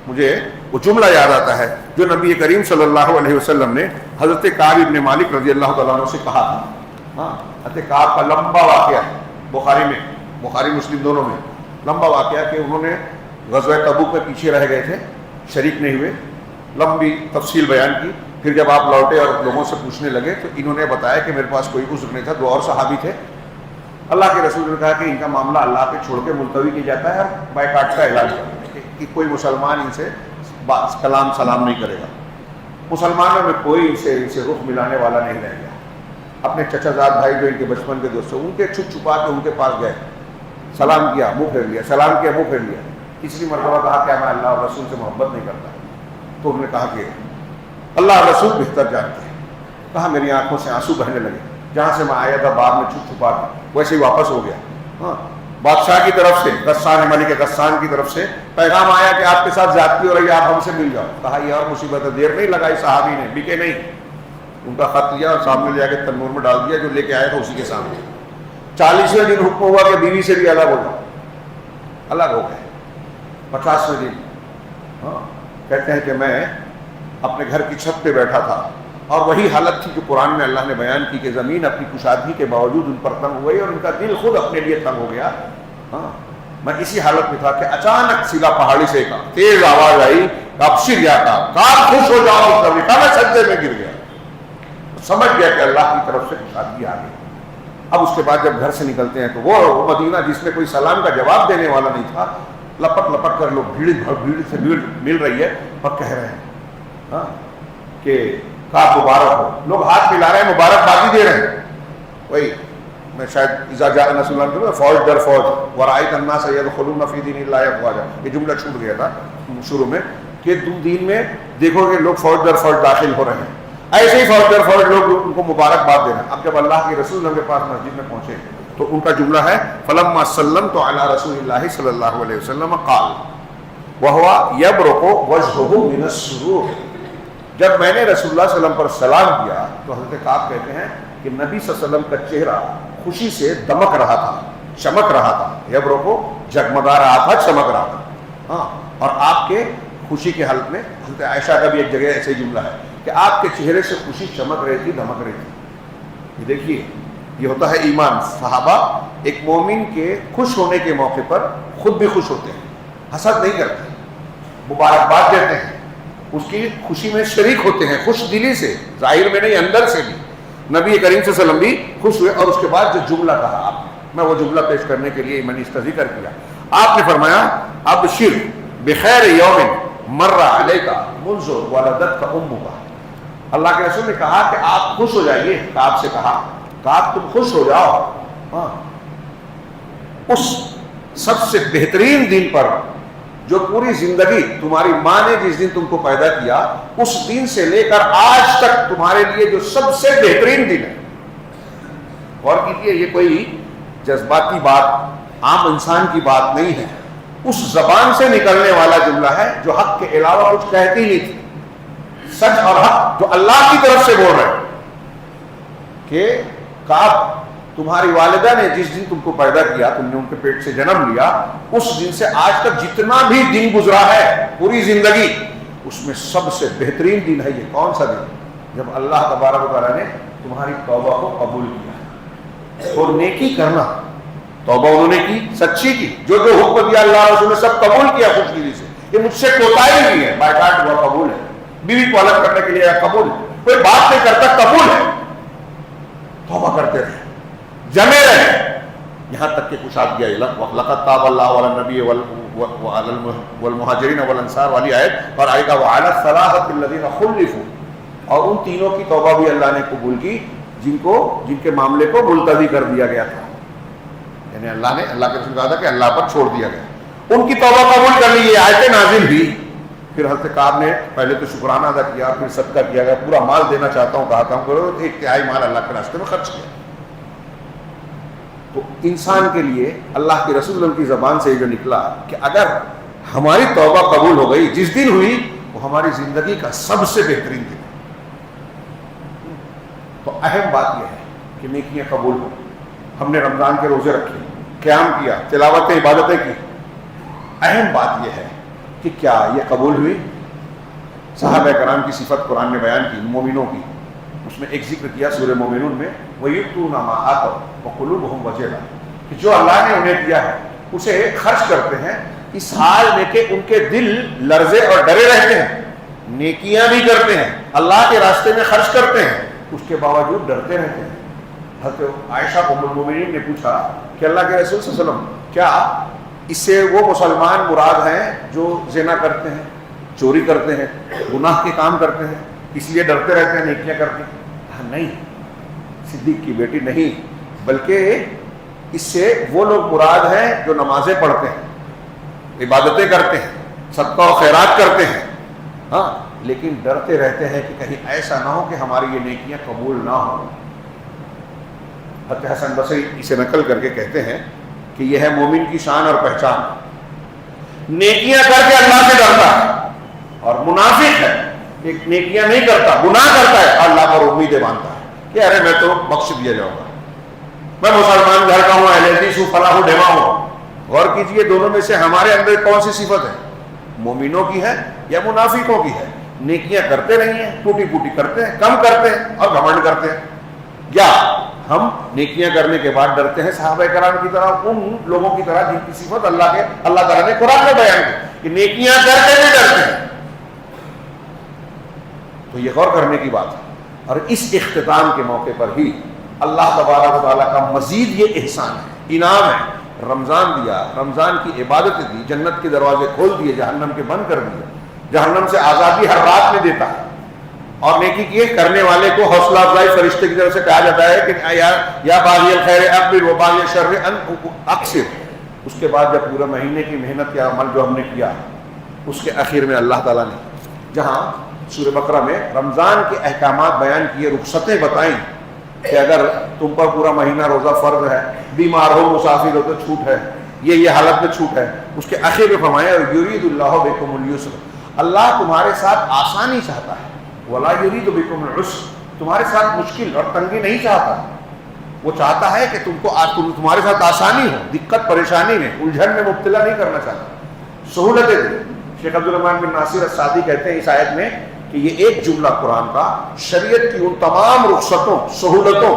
مجھے وہ جملہ یاد آتا ہے جو نبی کریم صلی اللہ علیہ وسلم نے حضرت کعب ابن مالک رضی اللہ تعالیٰ عنہ سے کہا تھا. ہاں, حضرت کعب کا لمبا واقعہ بخاری میں, بخاری مسلم دونوں میں لمبا واقعہ کہ انہوں نے غزوہ تبوک میں پیچھے رہ گئے تھے, شریک نہیں ہوئے, لمبی تفصیل بیان کی. پھر جب آپ لوٹے اور لوگوں سے پوچھنے لگے تو انہوں نے بتایا کہ میرے پاس کوئی عذر نہیں تھا. دو اور صحابی تھے. اللہ کے رسول نے کہا کہ ان کا معاملہ اللہ پہ چھوڑ کے ملتوی کیا جاتا ہے اور بائیکاٹ کا اعلان کرتے ہیں کہ کوئی مسلمان ان سے کلام سلام نہیں کرے گا. مسلمانوں میں کوئی ان سے رخ ملانے والا نہیں رہ گیا. اپنے چچا زاد بھائی جو ان کے بچپن کے دوست ان کے چھپ چھپا کے ان کے پاس گئے, سلام کیا منہ پھیر لیا, سلام کیا منہ پھیر لیا. تیسری مرتبہ کہا کہ میں اللہ اور رسول سے محبت نہیں کرتا. تو انہوں نے کہا کہ اللہ اور رسول بہتر جانتے ہیں. کہا میری آنکھوں سے آنسو بہنے لگے, جہاں سے میں آیا تھا بعد میں چھپ چھپا کے ویسے ہی واپس ہو گیا. ہاں, بادشاہ کی طرف سے, غسان ملک غسان کی طرف سے پیغام آیا کہ آپ کے ساتھ زیادتی ہو رہی ہے, آپ ہم سے مل جاؤ. کہا یہ اور مصیبت ہے, دیر نہیں لگائی صحابی نے, بکے نہیں. ان کا خط لیا اور سامنے لے جا کے تنور میں ڈال دیا, جو لے کے آیا تھا اسی کے سامنے. 40ویں دن حکم ہوا کہ بیوی سے بھی الگ ہو جاؤ, الگ ہو گئے. 50ویں دن ہاں کہتے ہیں کہ میں اپنے گھر کی چھت پہ بیٹھا تھا اور وہی حالت تھی جو قرآن میں اللہ نے بیان کی کہ زمین اپنی کشادگی کے باوجود ان پر تنگ ہو گئی اور ان کا دل خود اپنے لیے تنگ ہو گیا. ہاں, میں اسی حالت میں تھا کہ اچانک سیلا پہاڑی سے ایک تیز آواز آئی, ابشر یا کعب خوش ہو جاؤ. میں سجدے میں گر گیا, سمجھ گیا کہ اللہ کی طرف سے کشادگی آ گئی. اب اس کے بعد جب گھر سے نکلتے ہیں تو وہ مدینہ جس میں کوئی سلام کا جواب دینے والا نہیں تھا, لپٹ لپٹ کر لوگ بھیڑ سے مل رہی ہے اور کہہ رہے ہیں ہاں کہ کعب مبارک ہو. لوگ ہاتھ ملا رہے ہیں, مبارک بادی دے رہے ہیں. وہی میں شاید اذا جاء نصر اللہ, فوج در فوج ورأیت الناس يدخلون فی دین اللہ افواجا, یہ جملہ چھوٹ گیا تھا شروع میں کہ تم دین میں دیکھو گے لوگ فوج در فوج داخل ہو رہے ہیں. ایسے ہی فوج در فوج لوگ ان کو مبارکباد دے رہے ہیں. اب جب اللہ کے رسول کے پاس مسجد میں پہنچے تو ان کا جملہ ہے فلما سلمت علی رسول اللہ صلی اللہ علیہ وسلم قال وهو يبرق وجهه من السرور. جب میں نے رسول اللہ صلی اللہ علیہ وسلم پر سلام کیا تو حضرت کعب کہتے ہیں کہ نبی صلی اللہ علیہ وسلم کا چہرہ خوشی سے دمک رہا تھا, چمک رہا تھا. یبرق جگمگا رہا تھا, چمک رہا تھا. ہاں, اور آپ کے خوشی کی حالت میں حضرت عائشہ کا بھی ایک جگہ ایسے جملہ ہے کہ آپ کے چہرے سے خوشی چمک رہی تھی, دمک رہی تھی. یہ دیکھیے, یہ ہوتا ہے ایمان. صحابہ ایک مومن کے خوش ہونے کے موقع پر خود بھی خوش ہوتے ہیں, حسد نہیں کرتے, مبارکباد دیتے ہیں, اس کی خوشی میں شریک ہوتے ہیں, خوش دلی سے, ظاہر میں نہیں اندر سے بھی. نبی کریم صلی اللہ علیہ وسلم بھی خوش ہوئے. اور اس کے بعد جو جملہ کہا آپ نے, میں وہ جملہ پیش کرنے کے لیے میں نے اس کا ذکر کیا. آپ نے فرمایا ابشر بخیر یوم مر علیک منذ ولدتک امک. اللہ کے رسول نے کہا کہ آپ خوش ہو جائیے. کعب سے کہا کعب تم خوش ہو جاؤ, ہاں, اس سب سے بہترین دن پر جو پوری زندگی تمہاری ماں نے جس دن تم کو پیدا کیا اس دن سے لے کر آج تک تمہارے لیے جو سب سے بہترین دن ہے. غور کیجیے, یہ کوئی جذباتی بات عام انسان کی بات نہیں ہے, اس زبان سے نکلنے والا جملہ ہے جو حق کے علاوہ کچھ کہتی نہیں تھی. سچ اور حق جو اللہ کی طرف سے بول رہے کہ کعب تمہاری والدہ نے جس دن تم کو پیدا کیا, تم نے ان کے پیٹ سے جنم لیا, اس دن سے آج تک جتنا بھی دن گزرا ہے پوری زندگی, اس میں سب سے بہترین دن ہے یہ. کون سا دن؟ جب اللہ تبارک و تعالیٰ نے تمہاری توبہ کو قبول کیا. اور نیکی کرنا, توبہ انہوں نے کی, سچی کی, جو جو حکم دیا اللہ رسول نے سب قبول کیا خوش دلی سے. یہ مجھ سے کوتاہی نہیں ہے, بائیکاٹ ہوا قبول ہے, بیوی کو الگ کرنے کے لیے قبول ہے, کوئی بات نہیں کرتا قبول ہے. توبہ کرتے رہے, جمے رہے, یہاں تک کہ کچھ آ گیا لقد تاب اللہ علی النبی والمہاجرین والانصار والی آیت, اور آئے گا وعلی الثلاثة الذین خلفوا, اور ان تینوں کی توبہ بھی اللہ نے قبول کی جن کے معاملے کو ملتوی کر دیا گیا تھا. یعنی اللہ کے رسول کہا تھا کہ اللہ پر چھوڑ دیا گیا, ان کی توبہ قبول کر لی. یہ آیتیں نازل ہوئی, پھر حضرت کعب نے پہلے تو شکرانہ ادا کیا, پھر صدقہ کیا گیا. پورا مال دینا چاہتا ہوں کہا تھا, کرو, 1/3 مال اللہ کے راستے میں خرچ کیا. تو انسان کے لیے اللہ کے رسول کی زبان سے جو نکلا کہ اگر ہماری توبہ قبول ہو گئی جس دن ہوئی, وہ ہماری زندگی کا سب سے بہترین دن. تو اہم بات یہ ہے کہ نیکیاں قبول ہو. ہم نے رمضان کے روزے رکھے, قیام کیا, تلاوتیں عبادتیں کی. اہم بات یہ ہے کہ کیا یہ قبول ہوئی؟ صحابہ کرام کی صفت قرآن نے بیان کی, مومنوں کی. اس میں ایک ذکر کیا سورہ مومنون میں, وَيُؤْتُونَ مَا آتَوْا وَقُلُوبُهُمْ وَجِلَةٌ, کہ جو اللہ نے انہیں دیا ہے اسے خرچ کرتے ہیں اس حال میں کہ ان کے دل لرزے اور ڈرے رہتے ہیں. نیکیاں بھی کرتے ہیں, اللہ کے راستے میں خرچ کرتے ہیں, اس کے باوجود ڈرتے رہتے ہیں. حضرت عائشہ ام المومنین نے پوچھا کہ اللہ کے رسول صلی اللہ علیہ وسلم, کیا اس سے وہ مسلمان مراد ہیں جو زنا کرتے ہیں, چوری کرتے ہیں, گناہ کے کام کرتے ہیں, اس لیے ڈرتے رہتے ہیں, نیکیاں کرتے ہیں؟ نہیں, صدیق کی بیٹی نہیں, بلکہ اس سے وہ لوگ مراد ہیں جو نمازیں پڑھتے ہیں, عبادتیں کرتے ہیں, صدقہ و خیرات کرتے ہیں, ہاں, لیکن ڈرتے رہتے ہیں کہ کہیں ایسا نہ ہو کہ ہماری یہ نیکیاں قبول نہ ہوں. حضرت حسن بصری اسے نقل کر کے کہتے ہیں کہ یہ ہے مومن کی شان اور پہچان. نیکیاں کر کے اللہ سے ڈرتا ہے, اور منافق ہے ایک نیکیاں نہیں کرتا, گناہ کرتا ہے, اللہ پر امیدیں باندھتا ہے کہ ارے میں تو بخش دیا جاؤں گا, میں مسلمان گھر کا ہوں, اہل حدیث ہوں, فلاح و ڈھما ہوں. غور کیجئے دونوں میں سے ہمارے اندر کون سی صفت ہے, مومنوں کی ہے یا منافقوں کی ہے؟ نیکیاں کرتے نہیں ہیں, ٹوٹی پوٹی کرتے ہیں, کم کرتے ہیں اور گھمنڈ کرتے ہیں. یا ہم نیکیاں کرنے کے بعد ڈرتے ہیں صحابہ کرام کی طرح, ان لوگوں کی طرح جن کی صفت اللہ تعالیٰ نے قرآن میں بیان کی کہ نیکیاں کرتے بھی ڈرتے ہیں. تو یہ غور کرنے کی بات ہے. اور اس اختتام کے موقع پر ہی اللہ تبارک و تعالیٰ کا مزید یہ احسان ہے, انعام ہے. رمضان دیا, رمضان کی عبادتیں دی, جنت کے دروازے کھول دیے, جہنم کے بند کر دیے, جہنم سے آزادی ہر رات میں دیتا ہے. اور نیکی کیے کرنے والے کو حوصلہ افزائی فرشتے کی طرف سے کہا جاتا ہے کہ یا باغی الخیر اقبل و باغی الشر اقصر. اس کے بعد جب پورے مہینے کی محنت یا عمل جو ہم نے کیا, اس کے اخیر میں اللہ تعالیٰ نے جہاں سورہ بقرہ میں رمضان کے احکامات بیان کیے, رخصتیں بتائیں کہ اگر تم پر پورا مہینہ روزہ فرض ہے, بیمار ہو, مسافر ہو تو چھوٹ ہے, یہ حالت میں چھوٹ ہے. اس کے آخر میں فرمایا یرید اللہ بکم الیسر, اللہ تمہارے ساتھ آسانی چاہتا ہے, ولا یرید بکم العسر, تمہارے ساتھ مشکل اور تنگی نہیں چاہتا. وہ چاہتا ہے کہ تمہارے ساتھ آسانی ہو, دقت پریشانی میں, الجھن میں مبتلا نہیں کرنا چاہتا, سہولتیں دے. شیخ عبد الرحمن بن ناصر السعدی کہتے ہیں اس آیت میں کہ یہ ایک جملہ قرآن کا شریعت کی ان تمام رخصتوں, سہولتوں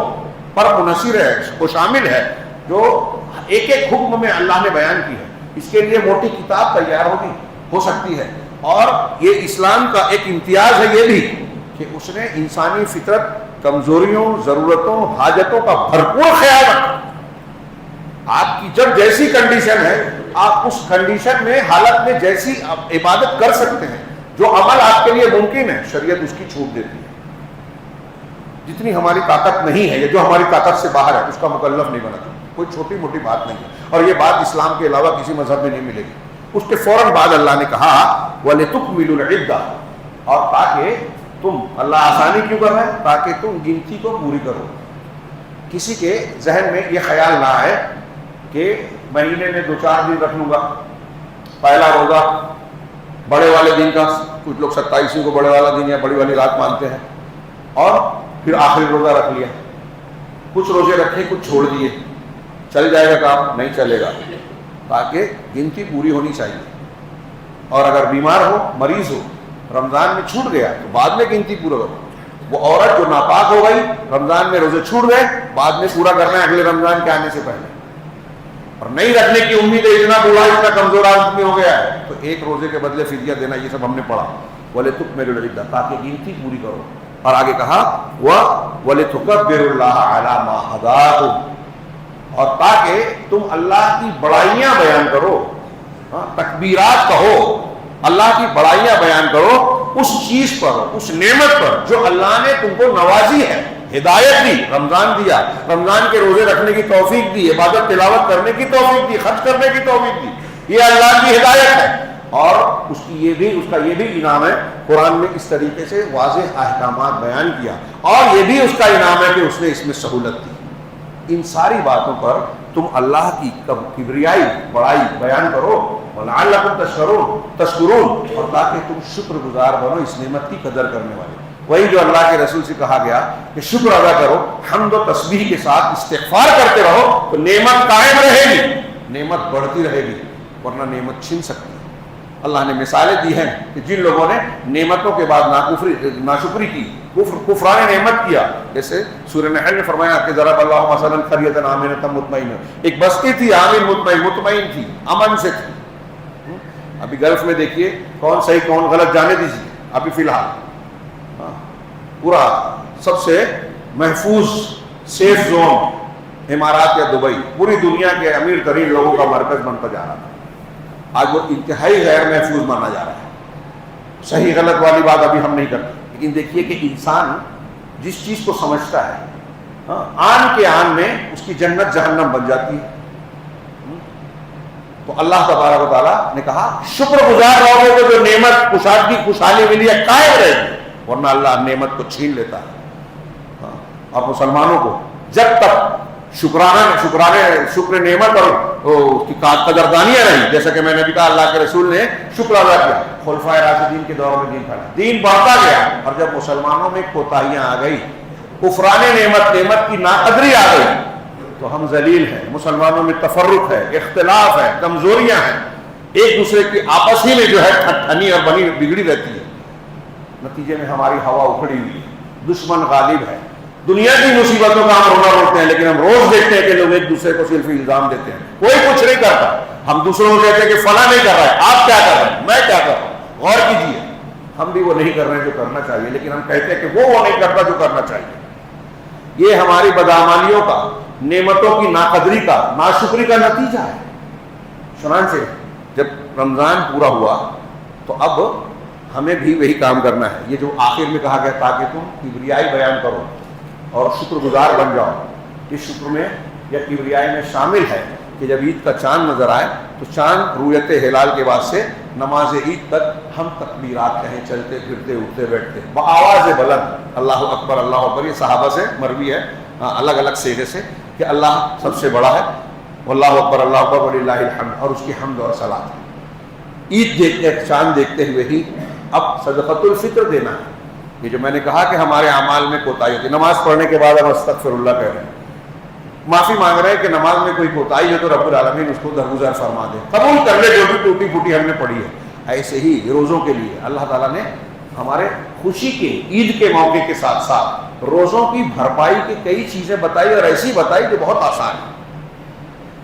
پر منحصر ہے, وہ شامل ہے جو ایک ایک حکم میں اللہ نے بیان کی ہے. اس کے لیے موٹی کتاب تیار ہو سکتی ہے. اور یہ اسلام کا ایک امتیاز ہے یہ بھی کہ اس نے انسانی فطرت, کمزوریوں, ضرورتوں, حاجتوں کا بھرپور خیال رکھا. آپ کی جب جیسی کنڈیشن ہے, آپ اس کنڈیشن میں, حالت میں جیسی عبادت کر سکتے ہیں, جو عمل آپ کے لیے ممکن ہے, شریعت اس کی چھوٹ دیتی ہے. جتنی ہماری طاقت نہیں ہے یا جو ہماری طاقت سے باہر ہے اس کا مکلف نہیں بناتا. کوئی چھوٹی موٹی بات نہیں ہے, اور یہ بات اسلام کے علاوہ کسی مذہب میں نہیں ملے گی. اس کے فوراً بعد اللہ نے کہا وَلِتُكْمِلُوا الْعِدَّةَ، اور تاکہ تم، اللہ آسانی کیوں کر رہا ہے؟ تاکہ تم گنتی کو پوری کرو. کسی کے ذہن میں یہ خیال نہ آئے کہ مہینے میں 2-4 دن رکھ لوں گا، پہلا روزہ بڑے والے دن کا، کچھ لوگ 27 کو بڑے والا دن یا بڑی والی رات مانتے ہیں، اور پھر آخری روزہ رکھ لیا. کچھ روزے رکھے، کچھ چھوڑ دیے. چل جائے گا کام؟ نہیں چلے گا، تاکہ گنتی پوری ہونی چاہیے. اور اگر بیمار ہو، مریض ہو، رمضان میں چھوٹ گیا تو بعد میں گنتی پورا کرو. وہ عورت جو ناپاک ہو گئی، رمضان میں روزے چھوٹ گئے، بعد میں پورا کرنا ہے اگلے رمضان کے آنے سے پہلے. اور نہیں رکھنے کی امید ہے، اتنا بوڑھا، اتنا کمزور آدمی ہو گیا ہے تو ایک روزے کے بدلے فدیہ دینا. یہ سب ہم نے پڑھا. وَلِتُكْمِلُوا الْعِدَّةَ، تاکہ گنتی پوری کرو. اور آگے کہا وَلِتُكَبِّرُوا اللَّهَ عَلَى مَا هَدَاكُمْ، اور تاکہ تم اللہ کی بڑائیاں بیان کرو. تکبیرات کہو، اللہ کی بڑائیاں بیان کرو اس چیز پر، اس نعمت پر جو اللہ نے تم کو نوازی ہے. ہدایت دی، رمضان دیا، رمضان کے روزے رکھنے کی توفیق دی، عبادت تلاوت کرنے کی توفیق دی، خرچ کرنے کی توفیق دی. یہ اللہ کی ہدایت ہے. اور اس کا یہ بھی انعام ہے. قرآن میں اس طریقے سے واضح احکامات بیان کیا، اور یہ بھی اس کا انعام ہے کہ اس نے اس میں سہولت دی. ان ساری باتوں پر تم اللہ کی کبریائی، بڑائی بیان کرو. وَلَعَلَّكُمْ تَشْكُرُونَ، اور تاکہ تم شکر گزار بنو، اس نعمت کی قدر کرنے والے. وہی جو اللہ کے رسول سے کہا گیا کہ شکر ادا کرو، حمد و تسبیح کے ساتھ استغفار کرتے رہو تو نعمت قائم رہے گی، نعمت بڑھتی رہے گی، ورنہ نعمت چھن سکتی ہے. اللہ نے مثالیں دی ہیں کہ جن لوگوں نے نعمتوں کے بعد ناشکری کی، کفران نعمت کیا. جیسے سورہ نحل میں فرمایا کہ ضرب اللہ مثلا قریۃ آمنۃ مطمئنہ، ایک بستی تھی آمن مطمئن تھی، امن سے تھی. ابھی گلف میں دیکھیے کون صحیح کون غلط جانے دیجیے. ابھی فی الحال پورا سب سے محفوظ سیف زون امارات یا دبئی پوری دنیا کے امیر ترین لوگوں کا مرکز بنتا جا رہا ہے. آج وہ انتہائی غیر محفوظ مانا جا رہا ہے. صحیح غلط والی بات ابھی ہم نہیں کرتے، لیکن دیکھیے کہ انسان جس چیز کو سمجھتا ہے، آن کے آن میں اس کی جنت جہنم بن جاتی ہے. تو اللہ تبارک و تعالیٰ نے کہا شکر گزار رہو گے جو نعمت کشادگی خوشحالی ملی ہے قائم رہے گی، ورنہ اللہ نعمت کو چھین لیتا ہے. اور مسلمانوں کو جب تک شکر نعمت اور اس کی قدردانیاں رہی، جیسا کہ میں نے بھی کہا اللہ کے رسول نے شکر ادا کیا، خلفائے راشدین کے دور میں دین پھیلا، دین بڑھتا گیا. اور جب مسلمانوں میں کوتاہیاں آ گئی، کفران نعمت کی ناقدری آ گئی، تو ہم ذلیل ہیں. مسلمانوں میں تفرق ہے، اختلاف ہے، کمزوریاں ہیں، ایک دوسرے کی آپس ہی میں جو ہے ٹھنی اور بنی بگڑی رہتی ہے. نتیجے میں ہماری ہوا اکھڑی ہوئی، دشمن غالب ہے. دنیا کی مصیبتوں کا ہم رونا روتے ہیں، لیکن ہم روز دیکھتے ہیں کہ لوگ ایک دوسرے کو صرف الزام دیتے ہیں، کوئی کچھ نہیں کرتا. ہم دوسروں کو کہتے ہیں کہ فلاں نہیں کر رہا ہے، آپ کیا کر رہے ہیں، میں کیا کر رہا ہوں، غور کیجیے. ہم بھی وہ نہیں کر رہے ہیں جو کرنا چاہیے، لیکن ہم کہتے ہیں کہ وہ نہیں کرتا جو کرنا چاہیے. یہ ہماری بدعمالیوں کا، نعمتوں کی ناقدری کا، ناشکری کا نتیجہ ہے. چنانچہ جب رمضان پورا ہوا تو اب ہمیں بھی وہی کام کرنا ہے. یہ جو آخر میں کہا گیا تاکہ تم کبریائی بیان کرو اور شکر گزار بن جاؤ. اس شکر میں یا کبریائی میں شامل ہے کہ جب عید کا چاند نظر آئے تو چاند رویت ہلال کے بعد سے نماز عید تک ہم تکبیرات کہیں، چلتے پھرتے اٹھتے بیٹھتے بآواز بلند اللہ اکبر اللہ اکبر. یہ صحابہ سے مروی ہے الگ الگ صیغے سے کہ اللہ سب سے بڑا ہے، اللہ اکبر وللہ الحمد، اور اس کی حمد اور صلاۃ. عید دیکھتے، چاند دیکھتے ہوئے ہی اب صدقۃ الفطر دینا ہے. یہ جو میں نے کہا کہ ہمارے اعمال میں کوتاہی ہوتی ہے، نماز پڑھنے کے بعد ہم استغفر اللہ کہہ رہے ہیں، معافی مانگ رہے ہیں کہ نماز میں کوئی کوتاہی ہے تو رب العالمین اس کو درگزر فرما دے، قبول کر لے جو بھی ٹوٹی پھوٹی ہم نے پڑھی ہے. ایسے ہی روزوں کے لیے اللہ تعالیٰ نے ہمارے خوشی کے عید کے موقع کے ساتھ ساتھ روزوں کی بھرپائی کی کئی چیزیں بتائی، اور ایسی بتائی جو بہت آسان ہے.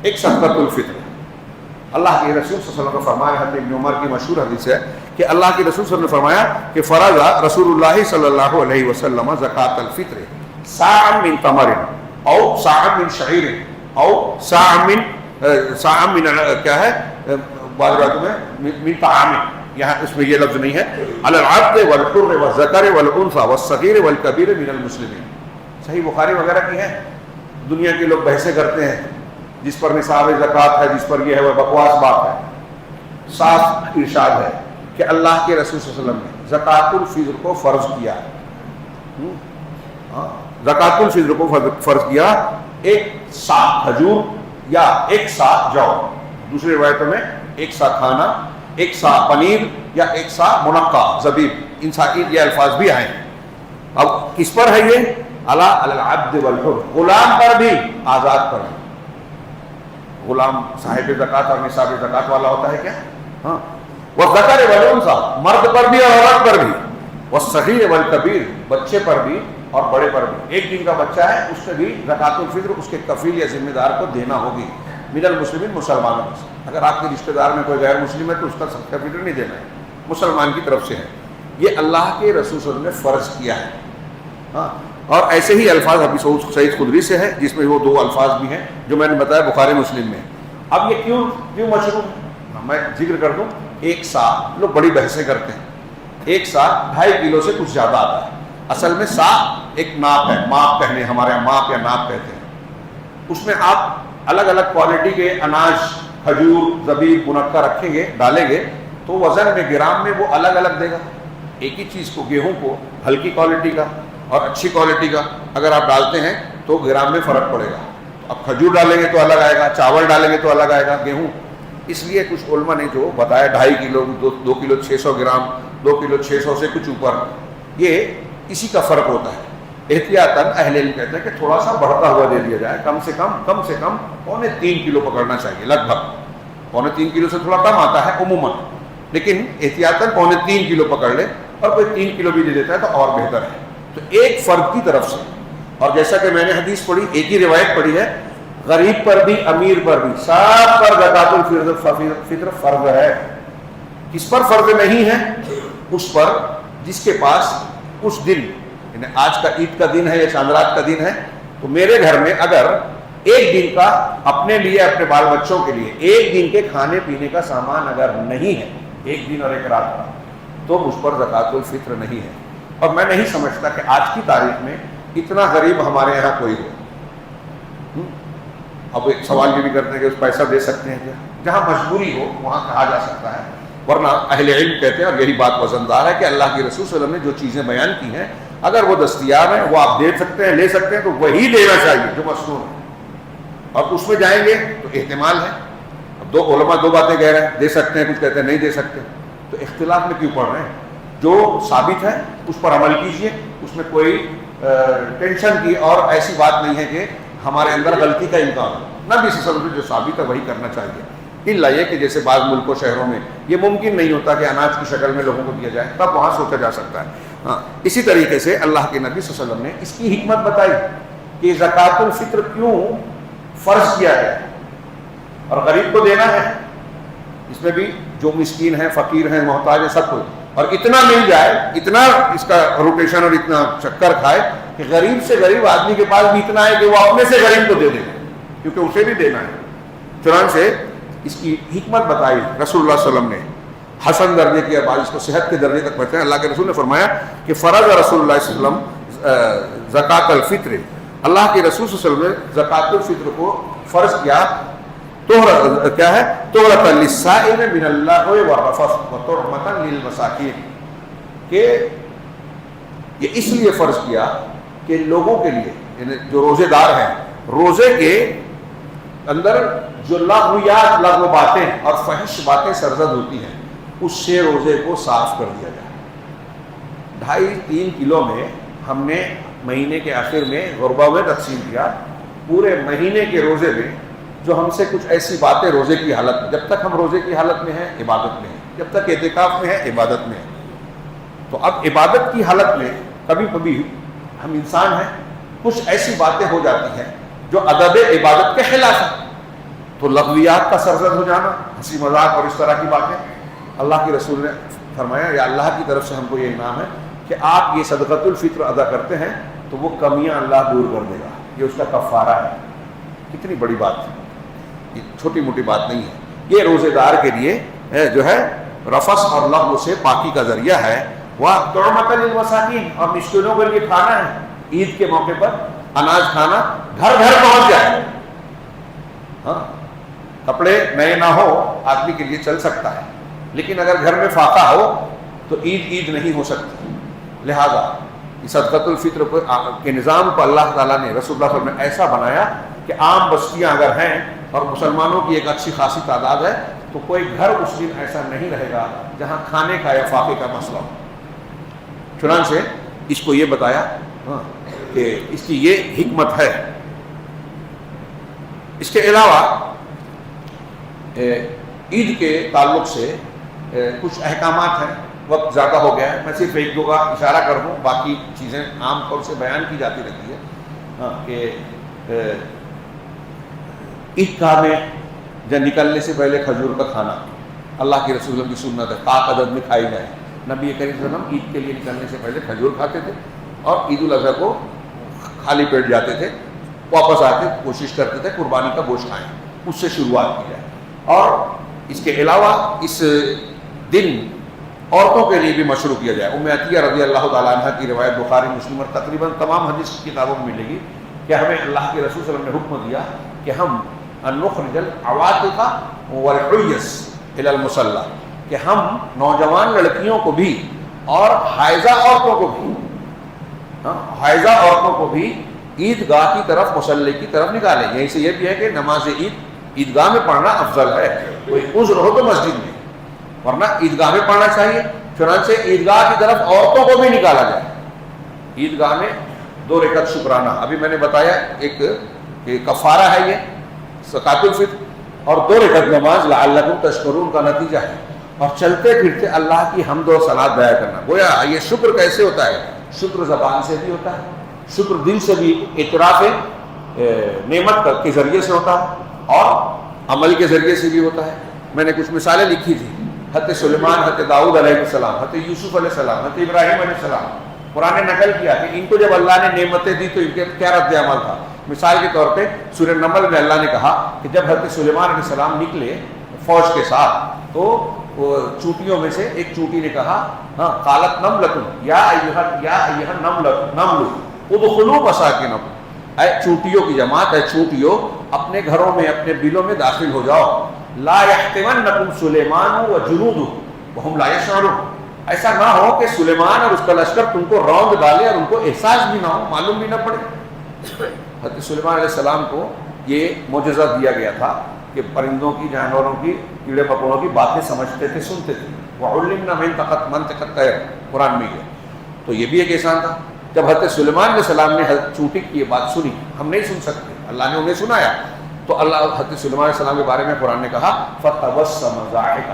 ایک صدقۃ الفطر، اللہ کے رسول صلی اللہ علیہ وسلم نے فرمایا، حضرت ابن عمر کی مشہور حدیث ہے کہ اللہ کے رسول صلی اللہ علیہ وسلم نے فرمایا کہ فرض رسول اللہ صلی اللہ علیہ وسلم زکوٰۃ الفطر صاعا من تمر او صاعا من شعیر او صاعا من کیا ہے بعض روایتوں میں من طعام، یہاں اس میں یہ لفظ نہیں ہے، علی العبد والحر والذکر والانثى والصغیر والکبیر من المسلمین. صحیح بخاری وغیرہ کی ہے. دنیا کے لوگ بحثیں کرتے ہیں جس پر نصاب زکوٰۃ ہے، جس پر یہ ہے، وہ بکواس بات ہے. صاف ارشاد ہے کہ اللہ کے رسول صلی اللہ علیہ وسلم نے زکوٰۃ الفطر کو فرض کیا. زکوٰۃ الفطر کو فرض کیا ایک سا کھجور یا ایک سا جو، دوسری روایتوں میں ایک سا کھانا، ایک سا پنیر یا ایک سا منقع زبیب، ان یہ الفاظ بھی آئے. اب کس پر ہے یہ؟ علی العبد والحر، غلام پر بھی آزاد پر بھی. غلام صاحب زکوٰۃ اور نصاب زکوٰۃ والا ہوتا ہے کیا؟ ہاں. والذکر والانثی، مرد پر بھی اور عورت پر بھی. والصغیر والکبیر، بچے پر بھی اور بڑے پر بھی. ایک دن کا بچہ ہے اس سے بھی زکوٰۃ الفطر اس کے کفیل یا ذمہ دار کو دینا ہوگی. من المسلمین، مسلمانوں میں سے. اگر آپ کے رشتہ دار میں کوئی غیر مسلم ہے تو اس کا صدقہ فطر نہیں دینا ہے، مسلمان کی طرف سے ہے. یہ اللہ کے رسول صلی اللہ علیہ وسلم نے فرض کیا ہے. ہاں. اور ایسے ہی الفاظ ابھی سعید خدری سے ہے جس میں وہ دو الفاظ بھی ہیں جو میں نے بتایا بخاری مسلم میں. اب یہ کیوں مشروع ہے؟ میں ذکر کر دوں. ایک سا، لوگ بڑی بحثیں کرتے ہیں، ایک سا 2.5 کلو سے کچھ زیادہ آتا ہے. اصل میں سا ایک ناپ ہے، ماپ کہنے ہمارے یہاں ماپ یا ناپ کہتے ہیں. اس میں آپ الگ الگ کوالٹی کے اناج، کھجور، زبیب، منقع رکھیں گے، ڈالیں گے تو وزن میں گرام میں وہ الگ الگ دے گا. ایک ہی چیز کو، گیہوں کو ہلکی کوالٹی کا اور اچھی کوالٹی کا اگر آپ ڈالتے ہیں تو گرام میں فرق پڑے گا. اب کھجور ڈالیں گے تو الگ آئے گا، چاول ڈالیں گے تو الگ آئے گا، گیہوں. اس لیے کچھ علماء نے جو بتایا 2.5 کلو، 2 کلو 600 گرام، 2 کلو 600 سے کچھ اوپر، یہ اسی کا فرق ہوتا ہے. احتیاطاً اہل علم کہتے ہیں کہ تھوڑا سا بڑھتا ہوا دے دیا جائے، کم سے کم 3.25 کلو پکڑنا چاہیے. لگ بھگ 3.25 کلو سے تھوڑا کم آتا ہے عموماً، لیکن احتیاطاً 3.25 کلو پکڑ لے، اور کوئی 3 کلو بھی دے دیتا ہے تو اور بہتر ہے. تو ایک فرد کی طرف سے. اور جیسا کہ میں نے حدیث پڑھی، ایک ہی روایت پڑھی ہے، غریب پر بھی امیر پر بھی سب پر زکوٰۃ الفطر فرض ہے. کس پر فرض نہیں ہے؟ اس پر جس کے پاس اس دن، یعنی آج کا عید کا دن ہے یا چاندرات کا دن ہے، تو میرے گھر میں اگر ایک دن کا اپنے لیے، اپنے بال بچوں کے لیے ایک دن کے کھانے پینے کا سامان اگر نہیں ہے، ایک دن اور ایک رات کا، تو مجھ پر زکوٰۃ الفطر نہیں ہے. اور میں نہیں سمجھتا کہ آج کی تاریخ میں اتنا غریب ہمارے یہاں کوئی ہو. اب ایک سوال یہ بھی کرتے ہیں کہ اس پیسہ دے سکتے ہیں کیا؟ جہاں مجبوری ہو وہاں کہا جا سکتا ہے، ورنہ اہل علم کہتے ہیں، اور یہی بات وزندار ہے، کہ اللہ کے رسول صلی اللہ علیہ وسلم نے جو چیزیں بیان کی ہیں اگر وہ دستیاب ہیں، وہ آپ دے سکتے ہیں، لے سکتے ہیں، تو وہی دینا چاہیے جو مسنون ہے. اور اس میں جائیں گے تو احتمال ہے. اب دو علماء دو باتیں کہہ رہے ہیں، دے سکتے ہیں، کچھ کہتے ہیں نہیں دے سکتے، تو اختلاف میں کیوں پڑھ رہے ہیں؟ جو ثابت ہے اس پر عمل کیجئے، اس میں کوئی ٹینشن کی اور ایسی بات نہیں ہے کہ ہمارے اندر غلطی کا امکان ہو. نبی صلی اللہ علیہ وسلم جو ثابت ہے وہی کرنا چاہیے. الا یہ کہ جیسے بعض ملکوں شہروں میں یہ ممکن نہیں ہوتا کہ اناج کی شکل میں لوگوں کو دیا جائے، تب وہاں سوچا جا سکتا ہے. ہاں، اسی طریقے سے اللہ کے نبی صلی اللہ علیہ وسلم نے اس کی حکمت بتائی کہ زکوٰۃ الفطر کیوں فرض کیا ہے اور غریب کو دینا ہے. اس میں بھی جو مسکین ہیں، فقیر ہیں، محتاج ہیں، سب کو، اور اتنا مل جائے، اتنا اس کا روٹیشن اور اتنا چکر کھائے کہ غریب سے غریب آدمی کے پاس بھی اتنا ہے کہ وہ اپنے سے غریب کو دے دے، کیونکہ اسے بھی دینا ہے. چنانچہ اس کی حکمت بتائی رسول اللہ صلی اللہ علیہ وسلم نے. حسن درجے کی بعض اس کو صحت کے درجے تک پہنچے. اللہ کے رسول نے فرمایا کہ فرض رسول اللہ صلی اللہ علیہ وسلم زکوٰۃ الفطر، اللہ کے رسول صلی اللہ علیہ وسلم نے زکوٰۃ الفطر کو فرض کیا. کیا ہے؟ تحرۃ للصائم من اللغو والرفث وترحمۃ للمساکین، کہ یہ اس لیے فرض کیا کہ لوگوں کے لیے، یعنی جو روزے دار ہیں، روزے کے اندر جو لغو باتیں اور فحش باتیں سرزد ہوتی ہیں، اس سے روزے کو صاف کر دیا جائے. 2.5-3 کلو میں ہم نے مہینے کے آخر میں غربا میں تقسیم کیا. پورے مہینے کے روزے میں جو ہم سے کچھ ایسی باتیں روزے کی حالت میں، جب تک ہم روزے کی حالت میں ہیں عبادت میں ہیں، جب تک اعتکاف میں ہیں عبادت میں ہیں، تو اب عبادت کی حالت میں کبھی کبھی ہم انسان ہیں، کچھ ایسی باتیں ہو جاتی ہیں جو ادب عبادت کے خلاف ہیں. تو لغویات کا سرزد ہو جانا، ہنسی مذاق اور اس طرح کی باتیں، اللہ کے رسول نے فرمایا یا اللہ کی طرف سے ہم کو یہ انعام ہے کہ آپ یہ صدقۃ الفطر ادا کرتے ہیں تو وہ کمیاں اللہ دور کر دے گا، یہ اس کا کفارہ ہے. کتنی بڑی بات ہے، یہ چھوٹی موٹی بات نہیں ہے. یہ روزے دار کے لیے جو ہے رفث اور لغو سے پاکی کا ذریعہ ہے. وہ طعمۃ للمساکین، اور مسکینوں کے لیے کھانا ہے. عید کے موقع پر اناج کھانا گھر گھر پہنچ جائے. ہاں، کپڑے نئے نہ ہو آدمی کے لیے چل سکتا ہے، لیکن اگر گھر میں فاقہ ہو تو عید نہیں ہو سکتی. لہذا صدقۃ الفطر کے نظام کو اللہ تعالیٰ نے رسول اللہ صلی اللہ علیہ وسلم نے ایسا بنایا کہ عام بستیاں اگر ہیں اور مسلمانوں کی ایک اچھی خاصی تعداد ہے تو کوئی گھر اس دن ایسا نہیں رہے گا جہاں کھانے کا یا فاقے کا مسئلہ ہو. چنانچہ اس کو یہ بتایا کہ اس کی یہ حکمت ہے. اس کے علاوہ عید کے تعلق سے کچھ احکامات ہیں. وقت زیادہ ہو گیا ہے, میں صرف ایک دو کا اشارہ کر دوں, باقی چیزیں عام طور سے بیان کی جاتی رہتی ہے کہ عید گاہ میں جب نکلنے سے پہلے کھجور کا کھانا اللہ کے رسول کی سنت ہے, پاک عدد میں کھائی جائے. نبی کریم صلی اللہ علیہ وسلم عید کے لیے نکلنے سے پہلے کھجور کھاتے تھے اور عید الاضحیٰ کو خالی پیٹ جاتے تھے, واپس آ کے کوشش کرتے تھے قربانی کا گوشت کھائیں, اس سے شروعات کی جائے. اور اس کے علاوہ اس دن عورتوں کے لیے بھی مشروع کیا جائے. ام عطیہ رضی اللہ تعالیٰ عنہ کی روایت بخاری مسلم اور تقریباً تمام حدیث کی کتابوں میں ملے گی کہ ہمیں اللہ کے رسول صلی اللہ علیہ وسلم نے حکم دیا کہ ہم نخرج العواتق والحیض الی المصلی, کہ ہم نوجوان لڑکیوں کو بھی اور حائضہ عورتوں کو بھی حائض عیدگاہ کی طرف مصلی کی طرف نکالیں. یہیں سے یہ بھی ہے کہ نماز عید عیدگاہ میں پڑھنا افضل ہے. کوئی عذر ہو تو مسجد میں, ورنہ عیدگاہ میں پڑھنا چاہیے. چنانچہ عیدگاہ کی طرف عورتوں کو بھی نکالا جائے. عیدگاہ میں 2 رکعت شکرانہ, ابھی میں نے بتایا ایک کفارہ ہے یہ زکوٰۃ الفطر, اور 2 رکعت نماز لعلکم تشکرون کا نتیجہ ہے. اور چلتے پھرتے اللہ کی حمد و ثنا بیان کرنا. گویا یہ شکر کیسے ہوتا ہے؟ شکر زبان سے بھی ہوتا ہے, شکر دل سے بھی, اعتراف نعمت کے ذریعے سے ہوتا ہے اور عمل کے ذریعے سے بھی ہوتا ہے. میں نے کچھ مثالیں لکھی تھی. حضرت سلیمان, حضرت داؤد علیہ السلام, حضرت یوسف علیہ السلام, حضرت ابراہیم علیہ السلام. قرآن نے نقل کیا کہ ان کو جب اللہ نے نعمتیں دی تو ان کے کیا رد عمل تھا. مثال کے طور پہ سورہ نمل میں اللہ نے کہا کہ جب حضرت سلیمان علیہ السلام نکلے فوج کے ساتھ تو چوٹیوں میں سے ایک چوٹی نے کہا قالت نملۃ یا ایھا النمل ادخلوا مساکنکم, اے چوٹیوں کی جماعت, اے چوٹیوں اپنے گھروں میں اپنے بلوں میں داخل ہو جاؤ. لا یحطمنکم سلیمان وجنودہ وہم لا یشعرون, ایسا نہ ہو کہ سلیمان اور اس کا لشکر تم کو روند ڈالے اور ان کو احساس بھی نہ ہو, معلوم بھی نہ پڑے. حضرت سلیمان علیہ السلام کو یہ معجزہ دیا گیا تھا کہ پرندوں کی, جانوروں کی, کیڑے مکوڑوں کی باتیں سمجھتے تھے, سنتے تھے. وعلمنا منطق الطیر قرآن میں ہے. تو یہ بھی ایک احسان تھا. جب حضرت سلیمان علیہ السلام نے حضرت چونٹی کی یہ بات سنی, ہم نہیں سن سکتے, اللہ نے انہیں سنایا, تو اللہ حضرت سلیمان علیہ السلام کے بارے میں قرآن نے کہا فتبسم ضاحکا,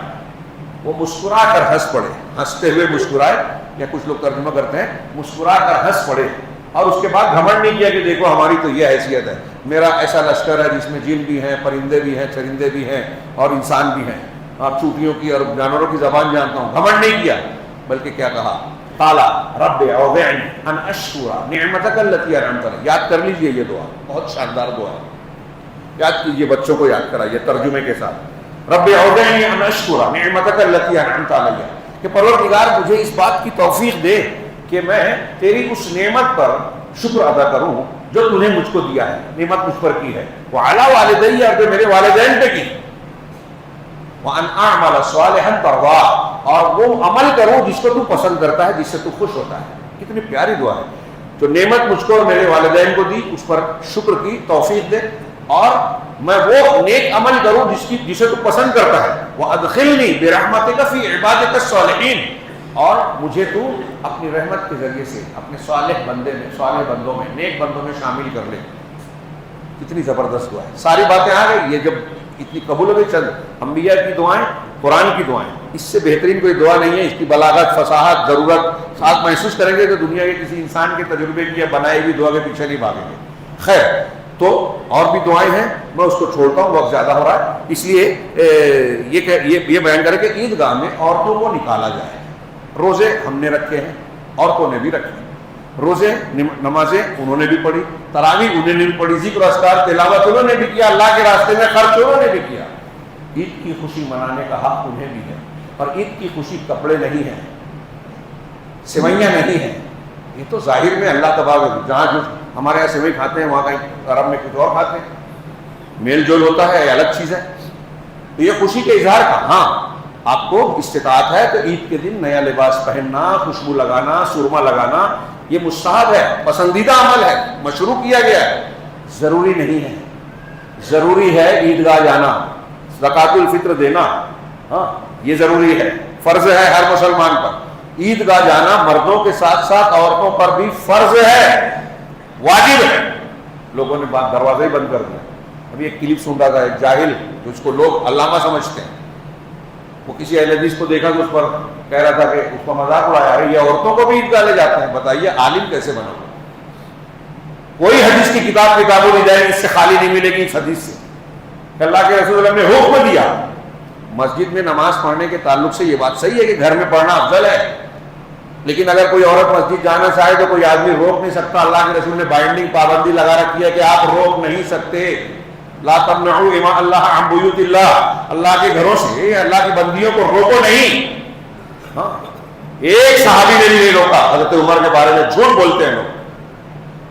وہ مسکرا کر ہنس پڑے, ہنستے ہوئے مسکرائے, یا کچھ لوگ ترجمہ کرتے ہیں مسکرا کر ہنس پڑے. اور اس کے بعد گھمنڈ نہیں کیا کہ دیکھو ہماری تو یہ حیثیت ہے, میرا ایسا لشکر ہے جس میں جن بھی ہیں, پرندے بھی ہیں, چرندے بھی ہیں اور انسان بھی ہیں, آپ چوٹیوں کی اور جانوروں کی زبان جانتا ہوں. گھمنڈ نہیں کیا, بلکہ کیا کہا قال رب اوزعنی ان اشکر نعمتک التی انعمت علی. یاد کر لیجئے یہ دعا, بہت شاندار دعا ہے, یاد کیجئے, بچوں کو یاد کرائیے ترجمے کے ساتھ. رب اوزعنی ان اشکر نعمتک التی انعمت علی, کہ پروردگار مجھے اس بات کی توفیق دے کہ میں تیری اس نعمت پر شکر ادا کروں جو تو نے مجھ کو دیا ہے, نعمت مجھ پر کی ہے. وعلی والدی, اور جو میرے والدین پہ کی. وان اعمل صالحا ترضاه, اور وہ عمل کروں جس کو تو پسند کرتا ہے, جس سے تو خوش ہوتا ہے. کتنی پیاری دعا ہے. جو نعمت مجھ کو اور میرے والدین کو دی اس پر شکر کی توفیق دے, اور میں وہ نیک عمل کروں جسے تو پسند کرتا ہے. وادخلنی برحمتک فی عبادک الصالحین, اور مجھے تو اپنی رحمت کے ذریعے سے اپنے صالح بندوں میں, نیک بندوں میں شامل کر لے. کتنی زبردست دعا ہے. ساری باتیں آ گئی. یہ جب اتنی قبول ہو گئی, چند انبیاء کی دعائیں, قرآن کی دعائیں, اس سے بہترین کوئی دعا نہیں ہے. اس کی بلاغت, فصاحت, ضرورت آپ محسوس کریں گے تو دنیا کے کسی انسان کے تجربے کی یا بنائی ہوئی دعا کے پیچھے نہیں بھاگیں گے. خیر, تو اور بھی دعائیں ہیں, میں اس کو چھوڑتا ہوں, وقت زیادہ ہو رہا ہے, اس لیے یہ بیان کریں کہ عیدگاہ میں عورتوں کو نکالا جائے. روزے ہم نے رکھے ہیں, عورتوں نے بھی رکھے ہیں. روزے, نمازیں انہوں نے بھی پڑھی, تراویح انہوں نے بھی پڑھی, ذکر اذکار تلاوت انہوں نے بھی کیا, اللہ کے راستے میں خرچ انہوں نے بھی کیا. عید کی خوشی منانے کا حق انہیں بھی ہے. اور عید کی خوشی کپڑے نہیں ہیں, سوئیاں نہیں ہیں, یہ تو ظاہر میں اللہ تبارک, جہاں جو ہمارے یہاں سوئی کھاتے ہیں وہاں کہیں عرب میں کچھ اور کھاتے ہیں, میل جول ہوتا ہے, یہ الگ چیز ہے. تو یہ خوشی کے اظہار کا, ہاں آپ کو استطاعت ہے تو عید کے دن نیا لباس پہننا، خوشبو لگانا، سرما لگانا، یہ مستحب ہے، پسندیدہ عمل ہے، مشروع کیا گیا ہے، ضروری نہیں ہے۔ ضروری ہے عیدگاہ جانا، زکوٰۃ الفطر دینا، ہاں یہ ضروری ہے، فرض ہے ہر مسلمان پر۔ عیدگاہ جانا مردوں کے ساتھ ساتھ عورتوں پر بھی فرض ہے، واجب ہے۔ لوگوں نے دروازے ہی بند کر دیا۔ ابھی ایک کلپ سن رہا تھا، ایک جاہل جو اس کو لوگ علامہ سمجھتے ہیں، وہ کسی اہل حدیث کو دیکھا تو اس پر کہہ رہا تھا کہ اس کا مذاق اڑایا، ارے یہ عورتوں کو بھی عیدگاہ لے جاتے ہیں، بتائیے عالم کیسے بنا؟ کوئی حدیث کی کتابوں نہیں جائے گی اس سے خالی نہیں ملے گی، اس حدیث سے کہ اللہ کے رسول اللہ نے حکم دیا۔ مسجد میں نماز پڑھنے کے تعلق سے یہ بات صحیح ہے کہ گھر میں پڑھنا افضل ہے، لیکن اگر کوئی عورت مسجد جانا چاہے تو کوئی آدمی روک نہیں سکتا۔ اللہ کے رسول نے بائنڈنگ پابندی لگا رکھی ہے کہ آپ روک نہیں سکتے۔ لا تمنعوا اماء اللہ عن بیوت اللہ، اللہ کے گھروں سے اللہ کی بندیوں کو روکو نہیں۔ ہاں ایک صحابی نے بھی نہیں روکا۔ حضرت عمر کے بارے میں جھوٹ بولتے ہیں لوگ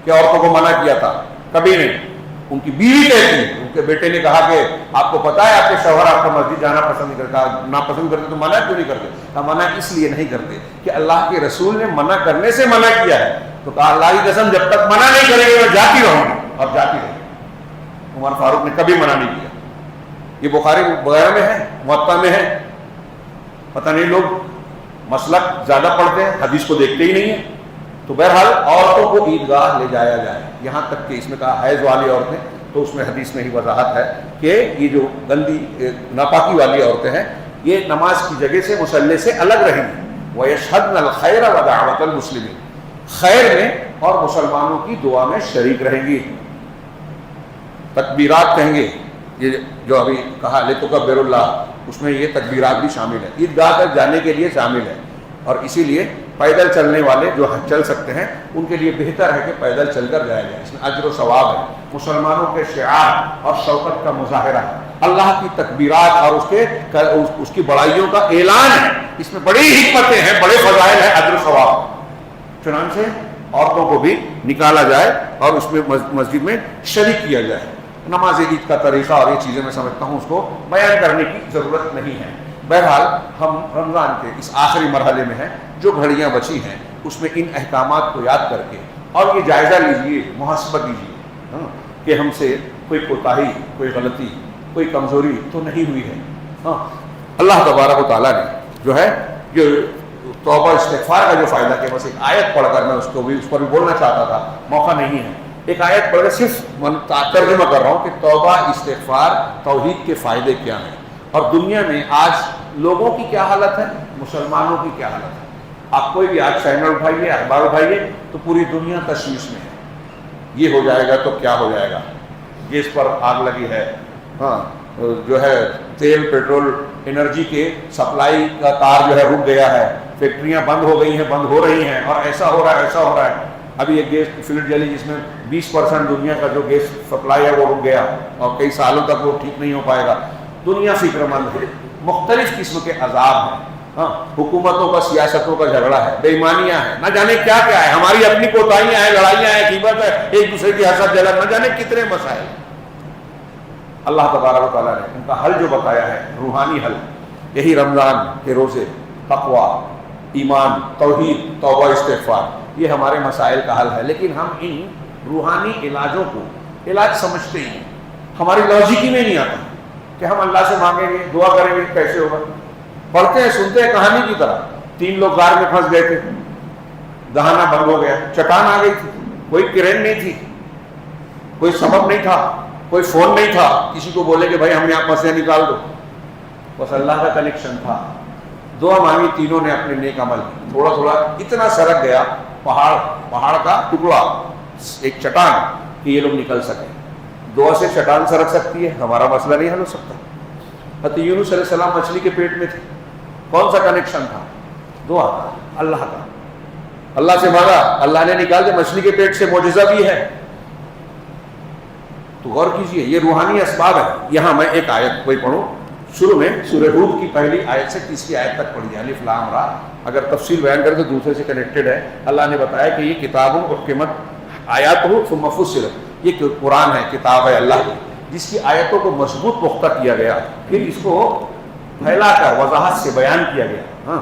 کہ عورتوں کو منع کیا تھا، کبھی نہیں۔ ان کی بیوی کہتی، ان کے بیٹے نے کہا کہ آپ کو پتا ہے آپ کے شوہر آپ کو مسجد جانا پسند نہیں کرتا، ناپسند کرتے تو منع کیوں نہیں کرتے؟ کہا منع اس لیے نہیں کرتے کہ اللہ کے رسول نے منع کرنے سے منع کیا ہے۔ تو کہا اللہ کی قسم جب تک منع نہیں کریں گے میں جاتی رہوں گی، اور جاتی رہی۔ عمر فاروق نے کبھی منع نہیں کیا۔ یہ بخاری وغیرہ میں ہے، موطا میں ہے۔ پتہ نہیں لوگ مسلک زیادہ پڑھتے ہیں، حدیث کو دیکھتے ہی نہیں ہیں۔ تو بہرحال عورتوں کو عیدگاہ لے جایا جائے، یہاں تک کہ اس میں کہا حیض والی عورتیں، تو اس میں حدیث میں ہی وضاحت ہے کہ یہ جو گندی ناپاکی والی عورتیں ہیں یہ نماز کی جگہ سے مصلی سے الگ رہیں گی۔ وَيَشْهَدْنَ الْخَيْرَ وَدَعْوَةَ الْمُسْلِمِينَ، خیر میں اور مسلمانوں کی دعا میں شریک رہیں گی۔ تکبیرات کہیں گے، یہ جو ابھی کہا لِتُكَبِّرُ اللَّهَ، اس میں یہ تکبیرات بھی شامل ہیں، عیدگاہ تک جانے کے لیے شامل ہے۔ اور اسی لیے پیدل چلنے والے جو چل سکتے ہیں ان کے لیے بہتر ہے کہ پیدل چل کر جایا جائے، اس میں اجر و ثواب ہے، مسلمانوں کے شعار اور شوکت کا مظاہرہ ہے، اللہ کی تکبیرات اور اس کی بڑائیوں کا اعلان ہے، اس میں بڑی حکمتیں ہیں، بڑے فضائل ہیں، اجر و ثواب۔ چنانچہ عورتوں کو بھی نکالا جائے اور اس میں مسجد میں شریک کیا جائے۔ نماز عید کا طریقہ اور یہ چیزیں میں سمجھتا ہوں اس کو بیان کرنے کی ضرورت نہیں ہے۔ بہرحال ہم رمضان کے اس آخری مرحلے میں ہیں، جو گھڑیاں بچی ہیں اس میں ان احکامات کو یاد کر کے اور یہ جائزہ لیجئے، محاسبہ کیجیے کہ ہم سے کوئی کوتاہی، کوئی غلطی، کوئی کمزوری تو نہیں ہوئی ہے۔ اللہ تبارک و تعالیٰ نے جو ہے جو توبہ استغفار کا جو فائدہ کہ بس ایک آیت پڑھ کر میں اس پر بھی بولنا چاہتا تھا، موقع نہیں ہے۔ ایک آیت پڑھ کر صرف ترجمہ کر رہا ہوں کہ توبہ استغفار توحید کے فائدے کیا ہیں، اور دنیا میں آج لوگوں کی کیا حالت ہے، مسلمانوں کی کیا حالت ہے۔ آپ کوئی بھی آج چینل اٹھائیے، اخبار اٹھائیے تو پوری دنیا تشویش میں ہے، یہ ہو جائے گا تو کیا ہو جائے گا، گیس پر آگ لگی ہے، ہاں جو ہے تیل پیٹرول انرجی کے سپلائی کا تار جو ہے رک گیا ہے، فیکٹریاں بند ہو گئی ہیں، بند ہو رہی ہیں، اور ایسا ہو رہا ہے ایسا ہو رہا ہے۔ ابھی ایک گیس فیلڈ جلی جس میں 20% دنیا کا جو گیس سپلائی ہے وہ رک گیا، اور کئی سالوں تک وہ ٹھیک نہیں ہو پائے گا۔ دنیا فکر مند ہے، مختلف قسم کے عذاب ہیں، ہاں حکومتوں کا سیاستوں کا جھگڑا ہے، بے ایمانیاں ہیں، نہ جانے کیا کیا ہے، ہماری اپنی کوتاہیاں ہیں، لڑائیاں ہیں، غیبت ہے، ایک دوسرے کی حسد جلن، نہ جانے کتنے مسائل۔ اللہ تبارک و تعالیٰ نے ان کا حل جو بتایا ہے، روحانی حل، یہی رمضان کے روزے، تقویٰ، ایمان، توحید، توبہ، استغفار، یہ ہمارے مسائل کا حل ہے۔ لیکن ہم ان روحانی علاجوں کو علاج سمجھتے ہیں، ہماری لاجک میں نہیں آتا کہ ہم اللہ سے مانگیں گے، دعا کریں گے، کیسے ہوگا۔ پڑھتے ہیں، سنتے ہیں کہانی کی طرح، 3 لوگ غار میں پھنس گئے تھے، دہانا بند ہو گیا، چٹان آ گئی تھی، کوئی کرین نہیں تھی، کوئی سبب نہیں تھا، کوئی فون نہیں تھا کسی کو بولے کہ بھائی ہم یہاں پھنسے نکال دو، بس اللہ کا کنیکشن تھا۔ دعا مانگی، تینوں نے اپنے نیک عمل، تھوڑا تھوڑا اتنا سرک گیا پہاڑ کا ٹکڑا، ایک چٹان، کہ یہ لوگ نکل سکے۔ دعا سے چٹان سرک سکتی ہے، ہمارا مسئلہ نہیں حل ہو سکتا۔ حضرت یونس علیہ السلام مچھلی کے پیٹ میں تھے، کون سا کنیکشن تھا؟ دعا کا، اللہ کا، اللہ سے مانگا، اللہ نے نکال دیا۔ مچھلی کے پیٹ سے معجزہ بھی ہے، تو غور کیجئے، یہ روحانی اسباب ہے۔ یہاں میں ایک آیت کوئی پڑھوں، شروع میں سورہ ہود کی پہلی آیت سے 30 آیت تک پڑھی، الف لام را، اگر تفصیل بیان کریں تو دوسرے سے کنیکٹڈ ہے۔ اللہ نے بتایا کہ یہ کتاب احکمت آیاتہ ثم فصلت، یہ قرآن ہے، کتاب ہے اللہ کی، جس کی آیتوں کو مضبوط پختہ کیا گیا، پھر اس کو پھیلا کر وضاحت سے بیان کیا گیا. ہاں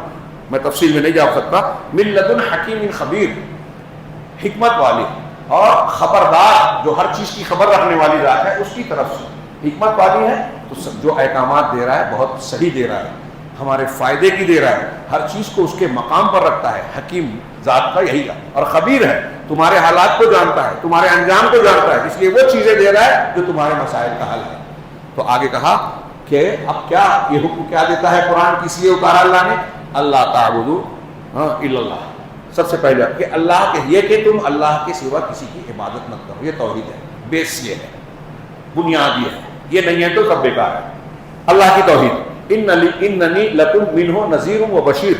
میں تفصیل میں نہیں جا سکتا. من لدن حکیم خبیر, حکمت والی اور خبردار, جو ہر چیز کی خبر رکھنے والی ذات ہے, اس کی طرف سے حکمت والی ہے. تو جو احکامات دے رہا ہے بہت صحیح دے رہا ہے, ہمارے فائدے کی دے رہا ہے, ہر چیز کو اس کے مقام پر رکھتا ہے. حکیم ذات کا یہی ہے. اور خبیر ہے, تمہارے حالات کو جانتا ہے, تمہارے انجام کو جانتا ہے, اس لیے وہ چیزیں دے رہا ہے جو تمہارے مسائل کا حل ہے. تو آگے کہا کہ اب کیا یہ حکم کیا دیتا ہے قرآن, کس لیے اتارا اللہ نے؟ اللہ تعبدوا الا اللہ. سب سے پہلے کہ اللہ کے یہ کہ تم اللہ کے سوا کسی کی عبادت مت کرو. یہ توحید ہے, بیس یہ ہے, بنیاد یہ ہے. یہ نہیں ہے تو سب بیکار ہے. اللہ کی توحید. اننی لکم منہ نذیر و بشیر,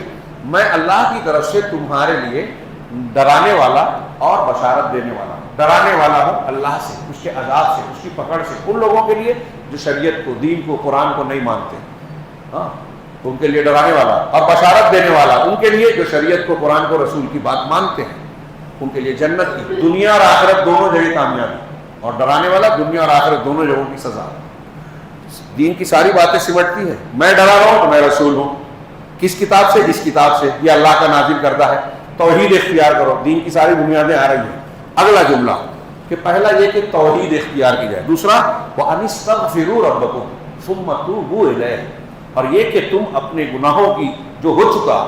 میں اللہ کی طرف سے تمہارے لیے ڈرانے والا اور بشارت دینے والا. ڈرانے والا ہوں اللہ سے, اس کے عذاب سے, اس کی پکڑ سے, ان لوگوں کے لیے جو شریعت کو, دین کو, قرآن کو نہیں مانتے. ہاں ان کے لیے ڈرانے والا, اور بشارت دینے والا ان کے لیے جو شریعت کو, قرآن کو, رسول کی بات مانتے ہیں. ان کے لیے جنت کی, دنیا اور آخرت دونوں جگہ کامیابی, اور ڈرانے والا دنیا اور آخرت دونوں جگہوں کی سزا. دین کی ساری باتیں سمٹتی ہیں. میں ڈرا رہا ہوں تو میں رسول ہوں. کس کتاب سے؟ اس کتاب سے, یہ اللہ کا نازل کردہ ہے. توحید اختیار کرو. دین کی ساری بنیادیں آ رہی ہیں. اگلا جملہ کہ پہلا یہ کہ توحید اختیار کی جائے. دوسرا وَأَنِ اسْتَغْفِرُوا رَبَّكُمْ ثُمَّ تُوبُوا إِلَيْهِ, اور یہ کہ تم اپنے گناہوں کی جو ہو چکا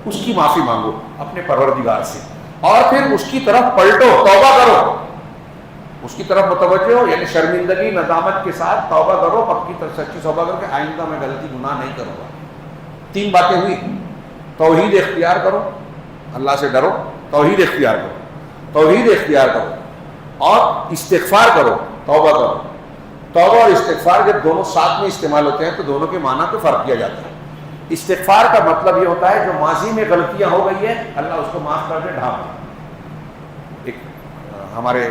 اس کی معافی مانگو اپنے پروردگار سے, اور پھر اس کی طرف پلٹو, توبہ کرو, اس کی طرف متوجہ ہو. یعنی شرمندگی, ندامت کے ساتھ توبہ کرو, پکی سچی توبہ کر کے آئندہ میں غلطی گناہ نہیں کروں گا. 3 باتیں ہوئی. توحید اختیار کرو, اللہ سے ڈرو, توحید اختیار کرو, توحید اختیار کرو, اور استغفار کرو, توبہ کرو. توبہ اور استغفار جب دونوں ساتھ میں استعمال ہوتے ہیں تو دونوں کے معنی پہ فرق کیا جاتا ہے. استغفار کا مطلب یہ ہوتا ہے جو ماضی میں غلطیاں ہو گئی ہیں اللہ اس کو معاف کر دے, ڈھانپ دے. ایک ہمارے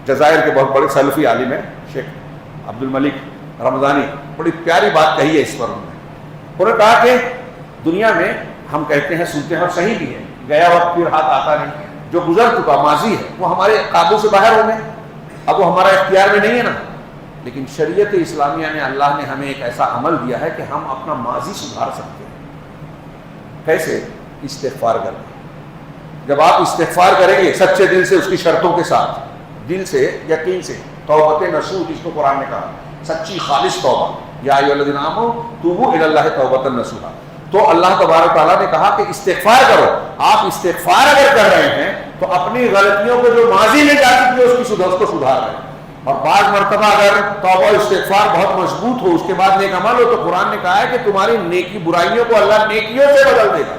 جزائر کے بہت بڑے سلفی عالم ہیں شیخ عبد الملک رمضانی, بڑی پیاری بات کہی ہے اس پر. انہوں نے کہا کہ دنیا میں ہم کہتے ہیں, سنتے ہیں, اور صحیح بھی ہے, گیا وقت پھر ہاتھ آتا نہیں. جو گزر چکا ماضی ہے وہ ہمارے قابو سے باہر ہو گئے, اب وہ ہمارا اختیار میں نہیں ہے نا. لیکن شریعت اسلامیہ نے, اللہ نے ہمیں ایک ایسا عمل دیا ہے کہ ہم اپنا ماضی سدھار سکتے ہیں. کیسے؟ استغفار کر کے. جب آپ استغفار کریں گے سچے دل سے, اس کی شرطوں کے ساتھ, دل سے, یقین سے, توبۃ نصوح جس کو قرآن نے کہا, سچی خالص توبہ, یا ایھا الذین آمنوا توبوا الی اللہ توبۃ نصوحا. تو اللہ تبارک تعالیٰ نے کہا کہ استغفار کرو. آپ استغفار اگر کر رہے ہیں تو اپنی غلطیوں کو جو ماضی میں جا چکی ہے اس کو سدھار رہے ہیں. اور بعض مرتبہ اگر توبہ استغفار بہت مضبوط ہو, اس کے بعد نیک عمل ہو, تو قرآن نے کہا ہے کہ تمہاری نیکی برائیوں کو اللہ نیکیوں سے بدل دے گا.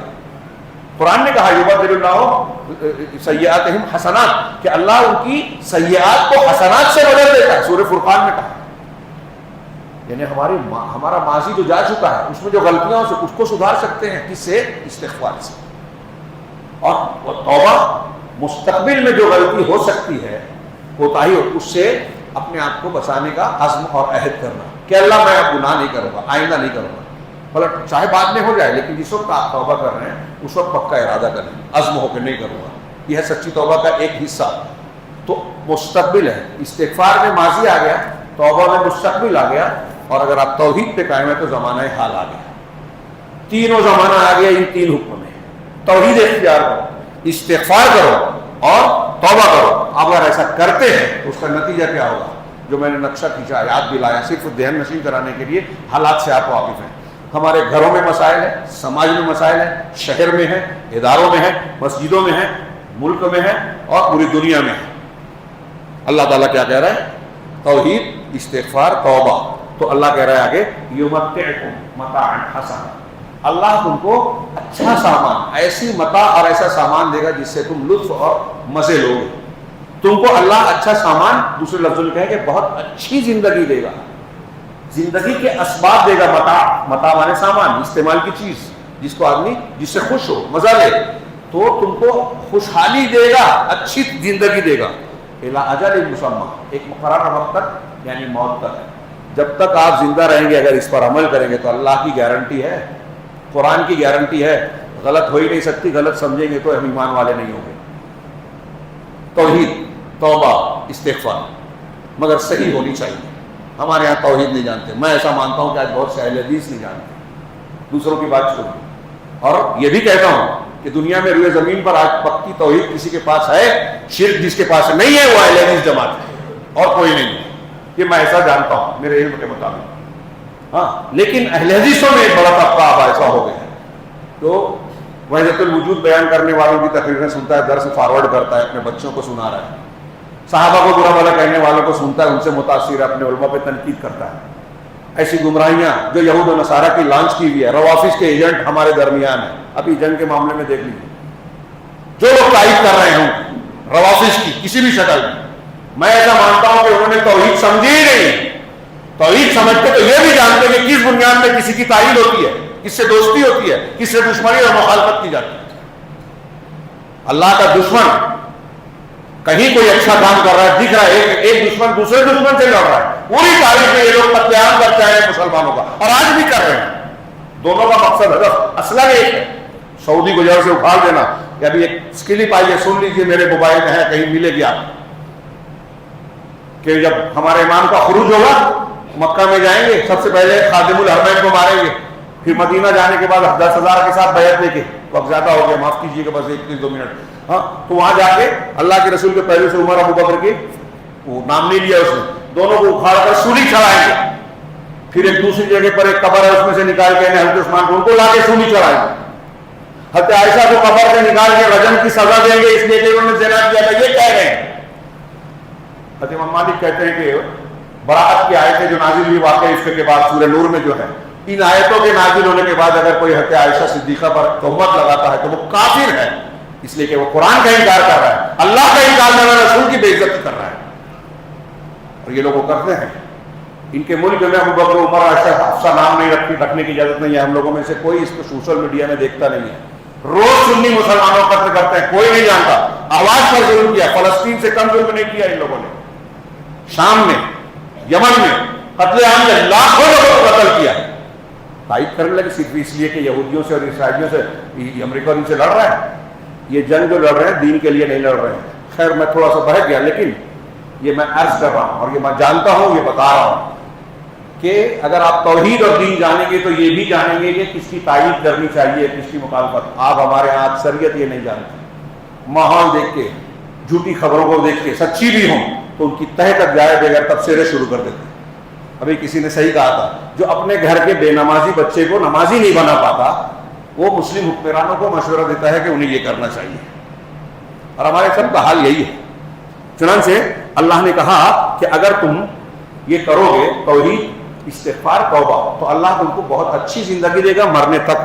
قرآن نے کہا یبدل اللہ سیئاتہم حسنات, کہ اللہ ان کی سیئات کو حسنات سے بدل دیتا ہے. سورہ فرقان میں کہا. یعنی ہمارا ماضی جو جا چکا ہے اس میں جو غلطیاں سے اس کو سدھار سکتے ہیں. کس سے؟ استغفار سے. اور توبہ مستقبل میں جو غلطی ہو سکتی ہے, ہوتا ہی, اس سے اپنے آپ کو بچانے کا عزم اور عہد کرنا کہ اللہ میں اب گناہ نہیں کروں گا, آئندہ نہیں کروں گا. مطلب چاہے بعد میں ہو جائے, لیکن جس وقت آپ توبہ کر رہے ہیں اس وقت پکا ارادہ کریں, عزم ہو کے نہیں کروں گا. یہ ہے سچی توبہ کا ایک حصہ. تو مستقبل ہے. استغفار میں ماضی آ گیا, توبہ میں مستقبل آ گیا, اور اگر آپ توحید پہ قائم ہیں تو زمانہ حال آ گیا. تینوں زمانہ آ گیا ان 3 حکم میں. توحید اختیار کرو, استغفار کرو, اور توبہ کرو. اگر ایسا کرتے ہیں تو اس کا نتیجہ کیا ہوگا؟ جو میں نے نقشہ کھینچا, یاد دلایا, صرف ذہن نشین کرانے کے لیے. حالات سے آپ واقف ہیں. ہمارے گھروں میں مسائل ہیں, سماج میں مسائل ہیں, شہر میں ہیں, اداروں میں ہیں, مسجدوں میں ہیں, ملک میں ہیں, اور پوری دنیا میں ہیں. اللہ تعالیٰ کیا کہہ رہا ہے؟ توحید, استغفار, توبہ. تو اللہ کہہ رہا ہے آگے یمتعکم متاعا حسنا, اللہ تم کو اچھا سامان, ایسی متاع اور ایسا سامان دے گا جس سے تم لطف اور مزے لوگے. تم کو اللہ اچھا سامان, دوسرے لفظوں میں کہیں کہ بہت اچھی زندگی دے گا, زندگی کے اسباب دے گا. متاع مانے سامان, استعمال کی چیز, جس کو آدمی جس سے خوش ہو, مزہ لے. تو تم کو خوشحالی دے گا, اچھی زندگی دے گا. الی اجل مسمى, ایک مقررہ وقت تک, یعنی موت تک. جب تک آپ زندہ رہیں گے اگر اس پر عمل کریں گے تو اللہ کی گارنٹی ہے, قرآن کی گارنٹی ہے, غلط ہو ہی نہیں سکتی. غلط سمجھیں گے تو ہم ایمان والے نہیں ہوں گے. توحید, توبہ, استغفار, مگر صحیح ہونی چاہیے. ہمارے یہاں توحید نہیں جانتے. میں ایسا مانتا ہوں کہ آج بہت سے اہل حدیث نہیں جانتے. دوسروں کی بات چھوڑ دو. اور یہ بھی کہتا ہوں کہ دنیا میں روئے زمین پر آج پکی توحید کسی کے پاس ہے, شرک جس کے پاس نہیں ہے وہ اہل حدیث جماعت ہے اور کوئی نہیں ہے. یہ میں ایسا جانتا ہوں میرے علم کے مطابق. ہاں لیکن اہل حدیثوں میں ایک بڑا طبقہ اب ایسا ہو گیا ہے تو وحدت الوجود بیان کرنے والوں کی تقریریں سنتا ہے, درس فارورڈ کرتا ہے, اپنے بچوں کو سنا رہا ہے, صحابہ کو برا بھلا کہنے والوں کو سنتا ہے, ان سے متاثر ہے, اپنے علماء پہ تنقید کرتا ہے. ایسی گمراہیاں جو یہود و نصارہ کی لانچ کی ہوئی ہے, روافظ کے ایجنٹ ہمارے درمیان ہیں. ابھی جنگ کے معاملے میں دیکھ لیجیے جو لوگ تائید کر رہے ہوں روافظ کی کسی بھی شکل میں ایسا مانتا ہوں کہ انہوں نے توحید سمجھی ہی نہیں. توحید سمجھتے تو یہ بھی جانتے کہ کس بنیاد میں کسی کی تائید ہوتی ہے, کس سے دوستی ہوتی ہے, کس سے دشمنی اور مخالفت کی جاتی ہے. اللہ کا دشمن کہیں کوئی اچھا کام کر رہا ہے دکھ رہا ہے, ایک دشمن دوسرے دشمن سے لڑ رہا ہے, پوری تاریخ میں یہ لوگ قتل عام کرتے ہیں مسلمانوں کا اور آج بھی کر رہے ہیں. دونوں کا مقصد ہدف اصلا ایک ہے, سعودی کو جڑ سے اکھاڑ دینا. کہ ابھی ایک اسکلپ آئی ہے, سن لیجیے, میرے موبائل میں ہے, کہیں ملے گی آپ, کہ جب ہمارے امام کا خروج ہوگا مکہ میں جائیں گے, سب سے پہلے خادم الحرمین کو ماریں گے, پھر مدینہ جانے کے بعد 10,000 کے ساتھ بیعت لے کے, وقت زیادہ ہو گیا معاف کیجیے گا, بس 1-2 منٹ. ہاں تو وہاں جا کے اللہ کے رسول کے پہلے سے عمر ابو بکر کی وہ نام نہیں لیا اس نے, دونوں کو اکھاڑ کر سولی چڑھائیں گے. پھر ایک دوسری جگہ پر ایک قبر ہے, اس میں سے نکال کے حضرت عثمان کو ان کو لا کے سولی چڑھائیں گے. حضرت عائشہ کو قبر سے نکال کے رجم کی سزا دیں گے اس لیے کہ انہوں نے زنا کیا تھا, یہ کہہ رہے ہیں. حضرت امام مالک کہتے ہیں کہ براءت کی آیتیں جو نازل ہوئی واقعہ عشق کے بعد سورہ نور میں جو ہے, ان آیتوں کے نازل ہونے کے بعد اگر کوئی حضرت عائشہ صدیقہ پر تہمت لگاتا ہے تو وہ کافر ہے, اس لیے کہ وہ قرآن کا انکار کر رہا ہے, اللہ کا انکار کر رہا ہے, رسول کی بے عزتی کر رہا ہے. اور یہ لوگ وہ کرتے ہیں. ان کے ملک میں ابو بکر عمر عائشہ حفصہ نام نہیں رکھنے کی اجازت نہیں ہے. ہم لوگوں میں سے کوئی اس کو سوشل میڈیا میں دیکھتا نہیں ہے. روز سنی مسلمانوں کو قتل کرتے ہیں, کوئی نہیں جانتا. آواز پر ظلم کیا, فلسطین سے کم ظلم نہیں کیا ان لوگوں نے. شام میں, یمن میں قتل عام کے لاکھوں لوگوں کو قتل کیا. تائید کرنے لگے صرف اس لیے کہ یہودیوں سے اور عیسائیوں سے امریکہ ان سے لڑ رہا ہے. یہ جنگ جو لڑ رہے ہیں دین کے لیے نہیں لڑ رہے ہیں. خیر میں تھوڑا سا بہک گیا, لیکن یہ میں عرض کر رہا ہوں اور یہ میں جانتا ہوں, یہ بتا رہا ہوں کہ اگر آپ توحید اور دین جانیں گے تو یہ بھی جانیں گے کہ کس کی تائید کرنی چاہیے, کس کی مخالفت. آپ ہمارے ہاں اکثریت یہ نہیں جانتے. ماحول دیکھ کے, جھوٹی خبروں کو دیکھ کے, سچی بھی ہوں تو ان کی تہ تک جائے بغیر تبصرے شروع کر دیتے ہیں. ابھی کسی نے صحیح کہا تھا, جو اپنے گھر کے بے نمازی بچے کو نمازی نہیں بنا پاتا وہ مسلم حکمرانوں کو مشورہ دیتا ہے کہ انہیں یہ کرنا چاہیے. اور ہمارے سب کا حال یہی ہے. چنانچہ اللہ نے کہا کہ اگر تم یہ کرو گے توحید, استغفار, توبہ, تو اللہ تم کو بہت اچھی زندگی دے گا مرنے تک.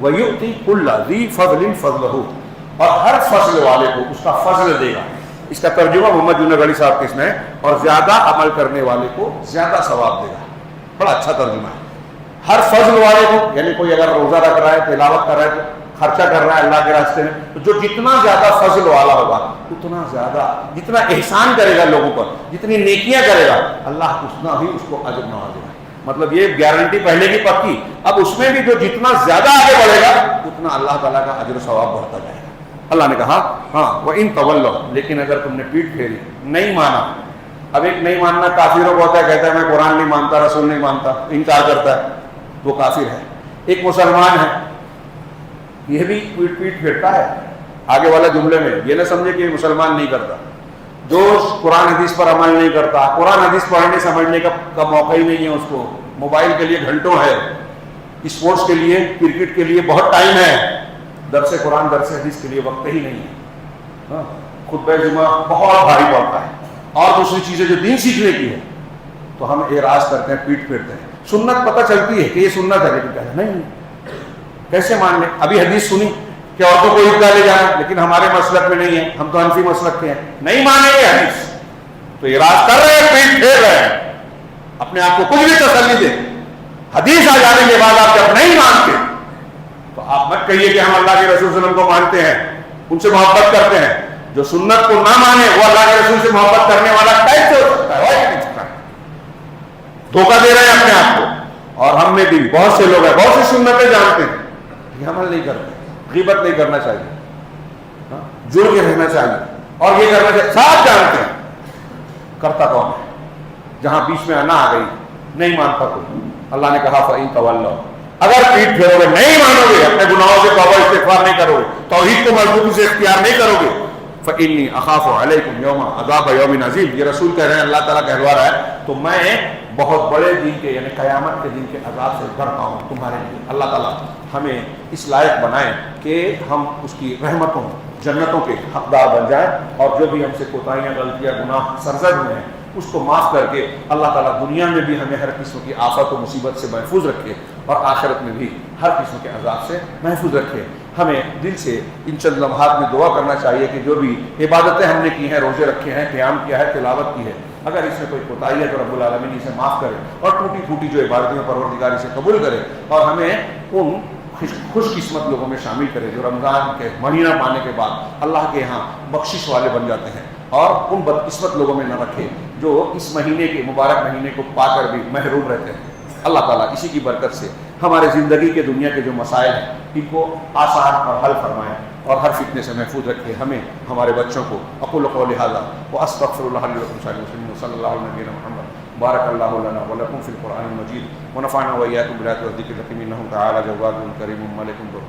وَيُؤْتِي كُلَّ ذِي فَضْلٍ فَضْلَهُ, اور ہر فضل والے کو اس کا فضل دے گا. اس کا ترجمہ محمد جنید علی صاحب کے اس میں, اور زیادہ عمل کرنے والے کو زیادہ ثواب دے گا. بڑا اچھا ترجمہ ہے. ہر فضل والے کو, یعنی کوئی اگر روزہ رکھ رہا ہے, تلاوت کر رہا ہے, تو خرچہ کر رہا ہے اللہ کے راستے میں, تو جو جتنا زیادہ فضل والا ہوگا اتنا زیادہ, جتنا احسان کرے گا لوگوں پر, جتنی نیکیاں کرے گا, اللہ اتنا ہی اس کو اجر نوازے گا. مطلب یہ گارنٹی پہلے کی پکی. اب اس میں بھی جو جتنا زیادہ آگے بڑھے گا اتنا اللہ تعالیٰ کا اجر و ثواب بڑھتا جائے گا. اللہ نے کہا ہاں وَإِن تَوَلَّوْا, لیکن اگر تم نے پیٹھ پھیری, نہیں مانا. اب ایک نہیں ماننا کافروں کو ہوتا ہے, کہتا ہے میں قرآن نہیں مانتا, رسول نہیں مانتا, انکار کرتا ہے, وہ کافر ہے. ایک مسلمان ہے, یہ بھی پیٹ پھیرتا ہے. آگے والا جملے میں یہ نہ سمجھے کہ مسلمان نہیں کرتا, جو قرآن حدیث پر عمل نہیں کرتا, قرآن حدیث پڑھنے سمجھنے کا موقع ہی نہیں ہے اس کو. موبائل کے لیے گھنٹوں ہے, اسپورٹس کے لیے, کرکٹ کے لیے بہت ٹائم ہے, درس قرآن درس حدیث کے لیے وقت ہی نہیں ہے. خطبہ جمعہ بہت بھاری پڑتا ہے, اور دوسری چیزیں جو دین سیکھنے کی ہے, تو ہم اعراض کرتے ہیں, پیٹ پھیرتے ہیں. سنت پتہ چلتی ہے کہ یہ سنت ہے, لیکن کہتے ہیں نہیں, کیسے مان لیں. ابھی حدیث سنی کہ عورتوں کو عیدگاہ لے جانا, لیکن ہمارے مسلک میں نہیں ہے, ہم تو حنفی مسلک کے ہیں, نہیں مانیں گے حدیث, تو اعراض کر رہے ہیں, پیٹ پھیر رہے ہیں, اپنے آپ کو کچھ بھی تسلی دیں. حدیث آ جانے کے بعد آپ جب نہیں مانتے تو آپ مت کہیے کہ ہم اللہ کے رسول صلی اللہ علیہ وسلم کو مانتے ہیں, ان سے محبت کرتے ہیں. جو سنت کو نہ مانے وہ اللہ کے رسول سے محبت کرنے والا کیسے ہو سکتا ہے؟ دھوکہ دے رہے ہیں اپنے آپ کو. اور ہم میں بھی بہت سے لوگ ہیں, بہت سی سنتیں جانتے ہیں, یہ عمل نہیں کرتے. غیبت نہیں کرنا چاہیے, جڑ کے رہنا چاہیے, اور یہ کرنا چاہیے, سب جانتے ہیں, کرتا کون ہے؟ جہاں بیچ میں انا آ گئی, نہیں مانتا کوئی. اللہ نے کہا فَإِن تَوَلَّوْا, اگر پیٹ پھیرو گے، نہیں مانو گے، اپنے گناہوں سے توبہ استغفار نہیں کرو گے، توحید کو مضبوطی سے اختیار نہیں کرو گے، فإنی اخاف علیکم یوم عذاب یوم عظیم، یہ رسول کہہ رہے ہیں، اللہ تعالیٰ کہلوا رہا ہے، تو میں بہت بڑے دن کے یعنی قیامت کے دن کے عذاب سے ڈرتا ہوں تمہارے لیے۔ اللہ تعالیٰ ہمیں اس لائق بنائیں کہ ہم اس کی رحمتوں جنتوں کے حقدار بن جائیں، اور جو بھی ہم سے کوتاہیاں غلطیاں گناہ سرزد ہوئے ہیں اس کو معاف کر کے اللہ تعالیٰ دنیا میں بھی ہمیں ہر قسم کی آفت و مصیبت سے محفوظ رکھے، اور آخرت میں بھی ہر قسم کے عذاب سے محفوظ رکھے۔ ہمیں دل سے ان چند لمحات میں دعا کرنا چاہیے کہ جو بھی عبادتیں ہم نے کی ہیں، روزے رکھے ہیں، قیام کیا ہے، تلاوت کی ہے، اگر اس میں کوئی کوتاہی ہے تو رب العالمین اسے معاف کرے، اور ٹوٹی پھوٹی جو عبادتیں پروردگار اسے قبول کرے، اور ہمیں ان خوش قسمت لوگوں میں شامل کرے جو رمضان کے مہینہ پانے کے بعد اللہ کے ہاں بخشش والے بن جاتے ہیں، اور ان بدقسمت لوگوں میں نہ رکھے جو اس مہینے کے مبارک مہینے کو پا کر بھی محروم رہتے ہیں۔ اللہ تعالیٰ اسی کی برکت سے ہمارے زندگی کے دنیا کے جو مسائل ہیں ان کو آسان اور حل فرمائیں، اور ہر فتنے سے محفوظ رکھے ہمیں، ہمارے بچوں کو۔ اقول قولی ھذا واستغفر اللہ لی ولکم سائر المسلمین، صلی اللہ علیہ نبینا محمد، بارک اللہ لنا ولکم فی القرآن المجید، ونفعنا وإياکم بالآیات والذکر الحکیم، انہ تعالی جواد کریم ملک ذو